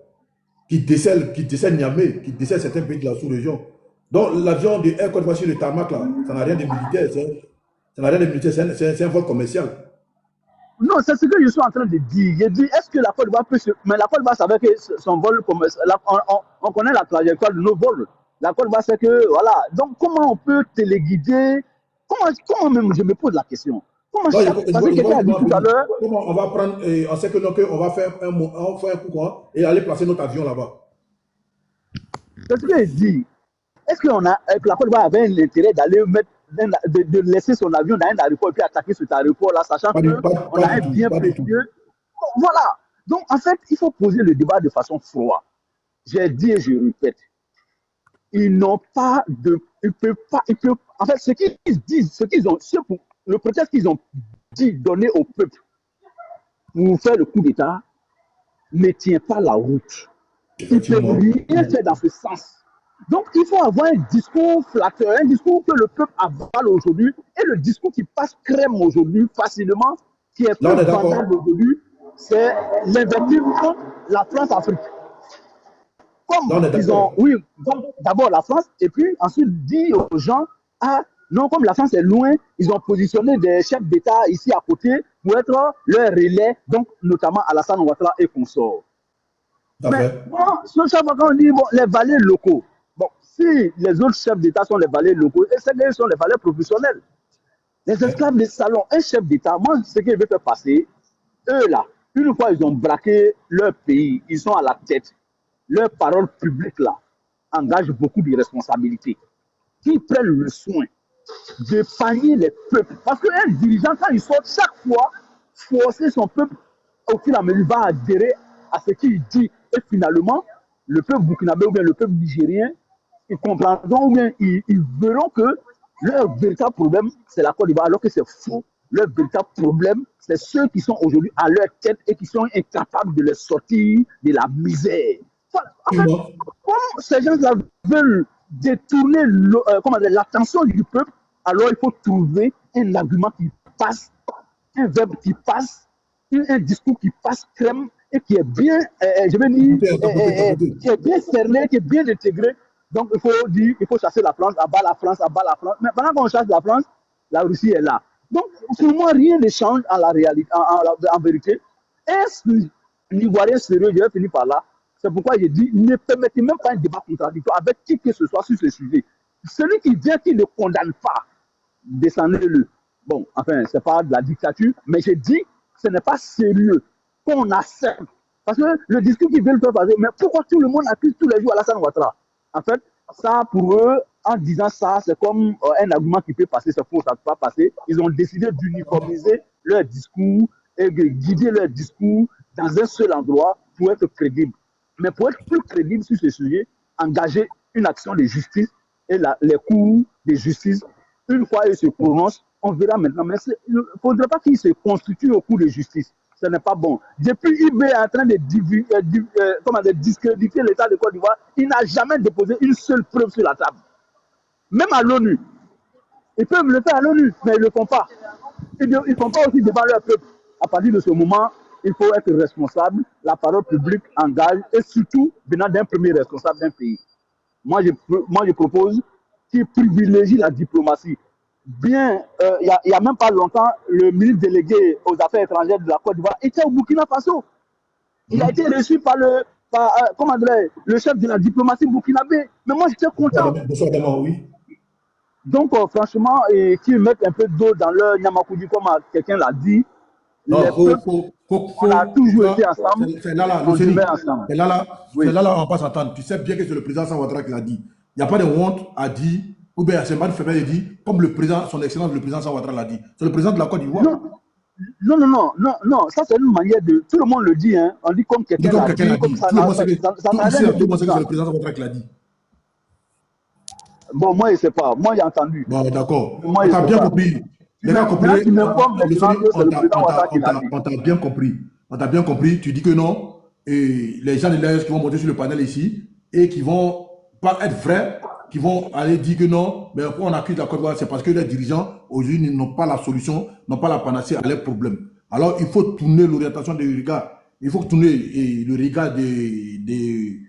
qui dessert Niamey, qui dessert certains pays de la sous-région. Donc, l'avion de Air Côte d'Ivoire sur le tarmac, là, ça n'a rien de militaire. C'est un vol commercial. Non, c'est ce que je suis en train de dire. Je dis, est-ce que la Côte d'Ivoire peut se... Mais la Côte d'Ivoire savait que son vol commercial... On connaît la trajectoire de nos vols. La Côte d'Ivoire sait que... Voilà. Donc, comment on peut téléguider? Comment même, je me pose la question. Comment on va prendre, on sait que on va faire un coup quoi, et aller placer notre avion là-bas. C'est ce que je dis. Est-ce que la Côte d'Ivoire avait un intérêt d'aller de laisser son avion dans un aéroport et puis attaquer cet aéroport-là, sachant qu'on a un bien précieux? Voilà. Donc, en fait, il faut poser le débat de façon froide. J'ai dit et je répète. Ils n'ont pas de... en fait, ce qu'ils disent, le prétexte qu'ils ont dit donner au peuple pour faire le coup d'État ne tient pas la route. Ils ne peuvent rien faire dans ce sens. Donc, il faut avoir un discours flatteur, un discours que le peuple avale aujourd'hui, et le discours qui passe crème aujourd'hui facilement, qui est plus vendable aujourd'hui, c'est l'invective contre la France-Afrique. Comme ils ont, oui, d'abord la France, et puis ensuite dire aux gens, ah non, comme la France est loin, ils ont positionné des chefs d'État ici à côté pour être leur relais, donc notamment Alassane Ouattara et consorts. Mais bon, quand on dit bon, les valets locaux, bon, si les autres chefs d'État sont les valets locaux, et c'est qu'ils sont les valets professionnels. Les esclaves des salons, un chef d'État, moi, ce qu'ils veulent faire passer, eux là, une fois ils ont braqué leur pays, ils sont à la tête. Leur parole publique là engage beaucoup de responsabilités. Qu'ils prennent le soin de panier les peuples. Parce qu'un dirigeant, quand il sort chaque fois, forcer son peuple au fil et à mesure va adhérer à ce qu'il dit. Et finalement, le peuple burkinabé ou bien le peuple nigérien, ils comprendront ou bien ils verront que leur véritable problème, c'est la Côte d'Ivoire, alors que c'est faux. Leur véritable problème, c'est ceux qui sont aujourd'hui à leur tête et qui sont incapables de les sortir de la misère. En fait, comme ces gens-là veulent détourner l'attention du peuple, alors il faut trouver un argument qui passe, un verbe qui passe, un discours qui passe crème et qui est bien, je vais dire, qui est bien cerné, qui est bien intégré. Donc il faut dire, il faut chasser la France, abat la France, abat la France. Mais pendant qu'on chasse la France, la Russie est là. Donc pour moi, rien ne change en la réalité, en vérité. Est-ce que l'Ivoirien sérieux, je vais finir par là. C'est pourquoi j'ai dit, ne permettez même pas un débat contradictoire avec qui que ce soit sur ce sujet. Celui qui vient, qui ne condamne pas, descendez-le. Bon, enfin, c'est pas de la dictature, mais j'ai dit, ce n'est pas sérieux qu'on accepte. Parce que le discours qu'ils veulent faire passer, mais pourquoi tout le monde accuse tous les jours Alassane Ouattara? En fait, ça pour eux, en disant ça, c'est comme un argument qui peut passer, c'est faux, ça ne peut pas passer. Ils ont décidé d'uniformiser leur discours et de guider leur discours dans un seul endroit pour être crédible. Mais pour être plus crédible sur ce sujet, engager une action de justice et les cours de justice, une fois ils se prononcent, on verra maintenant. Mais il ne faudrait pas qu'ils se constituent au cours de justice. Ce n'est pas bon. Depuis IB est en train de discréditer l'État de Côte d'Ivoire, il n'a jamais déposé une seule preuve sur la table. Même à l'ONU. Ils peuvent le faire à l'ONU, mais ils ne le font pas. Ils ne font pas aussi devant leur peuple. À partir de ce moment, il faut être responsable, la parole publique engage, et surtout venant d'un premier responsable d'un pays. Moi, je propose qu'il privilégie la diplomatie. Bien, il n'y a même pas longtemps, le ministre délégué aux Affaires étrangères de la Côte d'Ivoire était au Burkina Faso. Il a été reçu par le chef de la diplomatie burkinabé. Mais moi, j'étais content. Oui. Donc, franchement, qu'ils mettent un peu d'eau dans leur Nyamakoudi, comme quelqu'un l'a dit. Non, on a toujours été ensemble. C'est là, on passe à entendre. Tu sais bien que c'est le président Ouattara qui l'a dit. Il n'y a pas de honte à dire, ou bien c'est pas de faiblesse de dire, comme le président, son excellence, le président Ouattara l'a dit. C'est le président de la Côte d'Ivoire. Non, ça c'est une manière de. Tout le monde le dit, hein. On dit comme quelqu'un l'a dit. Tout le monde sait que c'est le président Ouattara qui l'a dit. Bon, moi, je ne sais pas. Moi, j'ai entendu. Bon, d'accord. On t'a bien compris. On t'a bien compris. On t'a bien compris. Tu dis que non. Et les gens de l'AES qui vont monter sur le panel ici et qui vont pas être vrais, qui vont aller dire que non, mais pourquoi on accuse la Côte d'Ivoire, c'est parce que les dirigeants aujourd'hui n'ont pas la solution, n'ont pas la panacée à leurs problèmes. Alors il faut tourner l'orientation des regards. Il faut tourner le regard des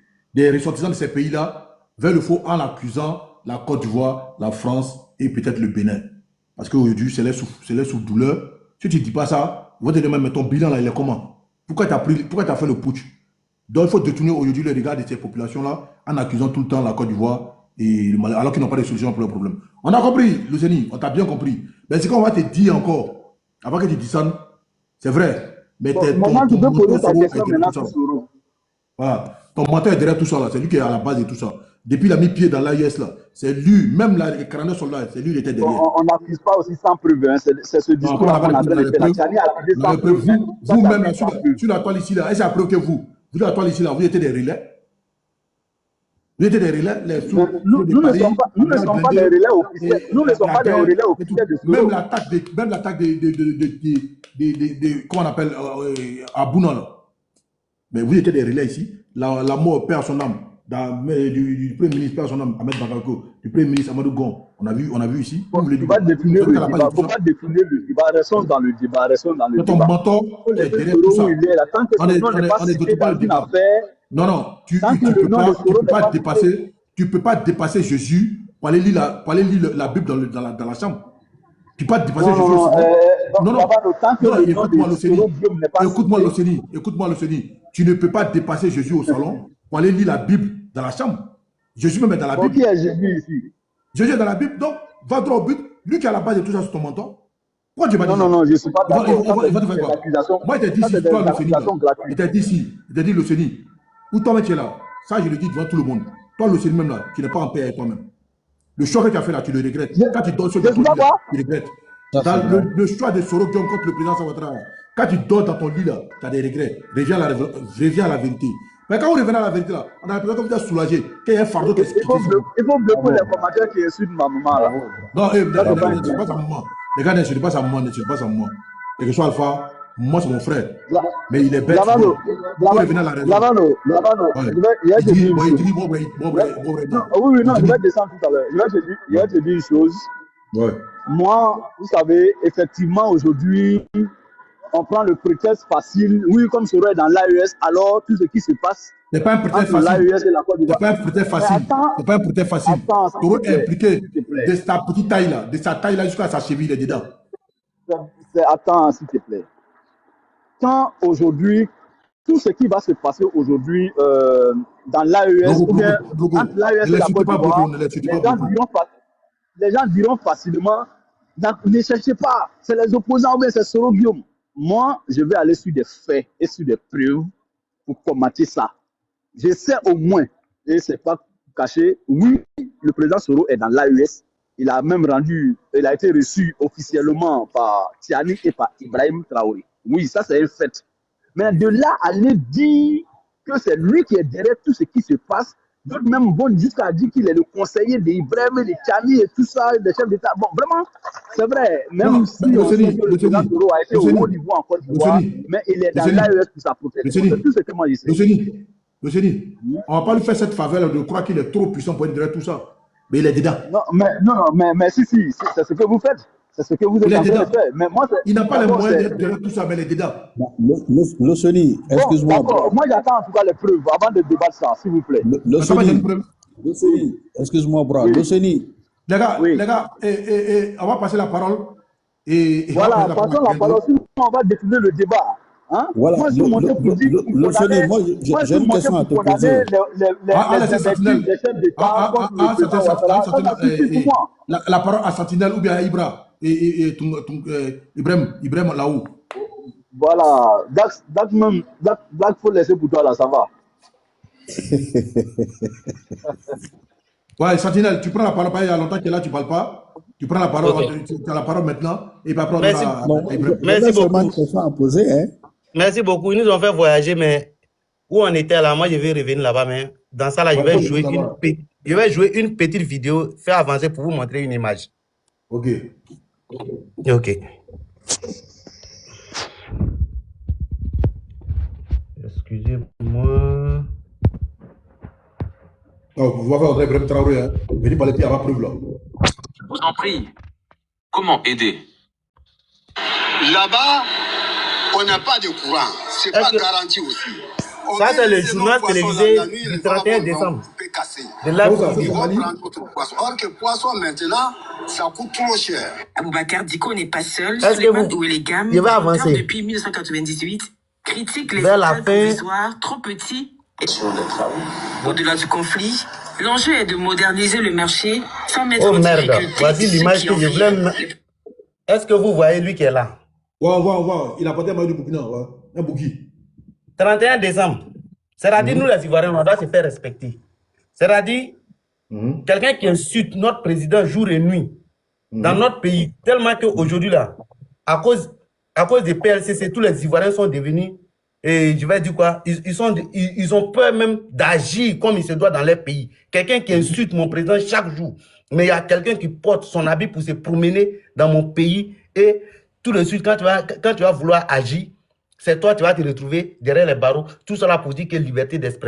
ressortissants de ces pays-là vers le faux en accusant la Côte d'Ivoire, la France et peut-être le Bénin. Parce qu'aujourd'hui, c'est les sous-douleurs. Si tu ne dis pas ça, on va te demander, mais ton bilan, là, il est comment? Pourquoi tu as fait le putsch? Donc, il faut détourner aujourd'hui le regard de ces populations-là en accusant tout le temps la Côte d'Ivoire, alors qu'ils n'ont pas de solution pour leurs problèmes. On a compris, Luceni, on t'a bien compris. Mais c'est qu'on va te dire encore, avant que tu dises ça, c'est vrai. Mais ton menteur est derrière tout ça, c'est lui qui est à la base de tout ça. Depuis il a mis pied dans l'AIS, là, c'est lui, même les Canadiens sont là, c'est lui qui était derrière. On n'accuse pas aussi sans preuve, hein. C'est ce discours-là qu'on a fait. Vous-même, sur la toile ici, là, est-ce la preuve que vous, la toile ici, là, vous étiez des relais? Vous étiez des relais? Nous ne sommes pas des relais officiels. Nous ne sommes pas des relais officiels de Soro. Même l'attaque comment on appelle, à Bouna, là. Mais vous étiez des relais ici. La mort perd son âme. Du Premier ministre perd son âme, Ahmed Bakako, du Premier ministre Amadou Gon. On a vu ici. Il ne faut pas définir le débat. Il ne faut pas définir le débat. Restons dans le débat. Ton menton est derrière tout ça. On est pas le débat. Non, tu ne peux pas dépasser Jésus pour aller lire la Bible dans la chambre. Tu ne peux pas dépasser Jésus au salon. Écoute-moi, Luceni. Tu ne peux pas dépasser Jésus au salon pour aller lire la Bible dans la chambre. Jésus même est dans la Bible. Qui est Jésus ici? Jésus est dans la Bible, donc va droit au but. Lui qui a la base de tout ça sur ton menton. Pourquoi tu m'as dit ça? Non, je ne suis pas d'accord. Il va te faire quoi? Moi, il t'a dit ici, toi, Luceni. Il t'a dit ici, Luceni. Où toi, tu es là. Ça, je le dis devant tout le monde. Toi, Luceni, même là, tu n'es pas en paix avec toi-même. Le choix que tu as fait là, tu le regrettes. Quand tu donnes ce que tu regrettes. Le choix de Soro contre le président Ouattara. Quand tu dors dans ton lit, là, tu as des regrets. Reviens à la vérité. Mais quand on revient à la vérité, là, on a l'impression que vous êtes soulagé, qu'il y a un fardeau qui est... Il faut bloquer les commentaires qui insultent ma maman, là. Non, ne suis pas sa maman. Les gars, ne suis pas sa maman, ne suis pas sa maman. Et que soit Alpha, moi, c'est mon frère. Mais il est bête. Lavano, Lavano, je vais descendre tout à l'heure. Je vais te dire une chose. Ouais. Moi, vous savez, effectivement, aujourd'hui, on prend le prétexte facile. Oui, comme Soro est dans l'AES, alors tout ce qui se passe n'est pas un prétexte facile. C'est pas un prétexte facile. C'est pas un prétexte facile. Soro est impliqué de sa petite taille là, de sa taille là jusqu'à sa cheville, il est dedans. Attends, s'il te plaît. Quand aujourd'hui, tout ce qui va se passer aujourd'hui dans l'AES, ou bien entre l'AES et la Côte d'Ivoire, les gens diront facilement, ne cherchez pas, c'est les opposants ou bien c'est Soro Guillaume. Moi, je vais aller sur des faits et sur des preuves pour commenter ça. Je sais au moins, et c'est pas caché, oui, le président Soro est dans l'AES. Il a même il a été reçu officiellement par Tiani et par Ibrahim Traoré. Oui, ça c'est un fait. Mais de là à aller dire que c'est lui qui est derrière tout ce qui se passe, d'autres même vont jusqu'à dire qu'il est le conseiller d'Ibrahim, de Tiani et tout ça, des chefs d'État. Bon, vraiment, c'est vrai, même si on sait que le président Soro a été au haut niveau en Côte d'Ivoire, mais il est dans l'AES pour sa protection. C'est tout ce que moi je sais. On ne va pas lui faire cette faveur de croire qu'il est trop puissant pour être derrière tout ça. Mais il est dedans. Mais si, c'est ce que vous faites. C'est ce que vous êtes en train de faire. Mais moi, il n'a pas les moyens d'être derrière tout ça, mais il est dedans. Loseni, excuse-moi. Moi, j'attends en tout cas les preuves avant de débattre ça, s'il vous plaît. Loseni, excuse-moi, bro. Loseni. Les gars, on va passer la parole. Voilà, passons la parole. Sinon, on va définir le débat. Hein? Voilà, moi, j'ai une question à te poser. La parole à Sentinelle ou bien à Ibra et Ibrahim là-haut. Voilà, Black faut laisser pour toi là, ça va. Ouais, Sentinelle, tu prends la parole, il y a longtemps que là, tu ne parles pas. Tu prends la parole, tu as la parole maintenant et puis après on va Ibrahim. Merci beaucoup. Merci beaucoup. Ils nous ont fait voyager, mais où on était là, moi je vais revenir là-bas, mais dans ça là, je vais jouer une petite vidéo, faire avancer pour vous montrer une image. Ok. Excusez-moi. Vous avez André Ibrahim Traoré, hein. Venez parler puis à ma preuve là. Je vous en prie. Comment aider? Là-bas, on n'a pas de courant. C'est pas garanti aussi. Ça, c'est le journal télévisé du 31 décembre. De là, or que poisson maintenant, ça coûte trop cher. Aboubacar Diko n'est pas seul. Suleiman Ouelegam, depuis 1998, critique les états provisoires trop petits. Au-delà du conflit, l'enjeu est de moderniser le marché sans mettre en difficulté. Voici l'image que je voulais. Est-ce que vous voyez lui qui est là? Ouais. Il a porté un maillot du Burkina, un bouki. 31 décembre. C'est-à-dire, nous les Ivoiriens, on doit se faire respecter. C'est-à-dire, quelqu'un qui insulte notre président jour et nuit dans notre pays, tellement qu'aujourd'hui, là, à cause des PLCC, tous les Ivoiriens sont devenus, et je vais dire quoi, ils ont peur même d'agir comme il se doit dans leur pays. Quelqu'un qui insulte mon président chaque jour, mais il y a quelqu'un qui porte son habit pour se promener dans mon pays, et tout de suite, quand tu vas vouloir agir, c'est toi, tu vas te retrouver derrière les barreaux, tout cela pour dire que liberté d'expression.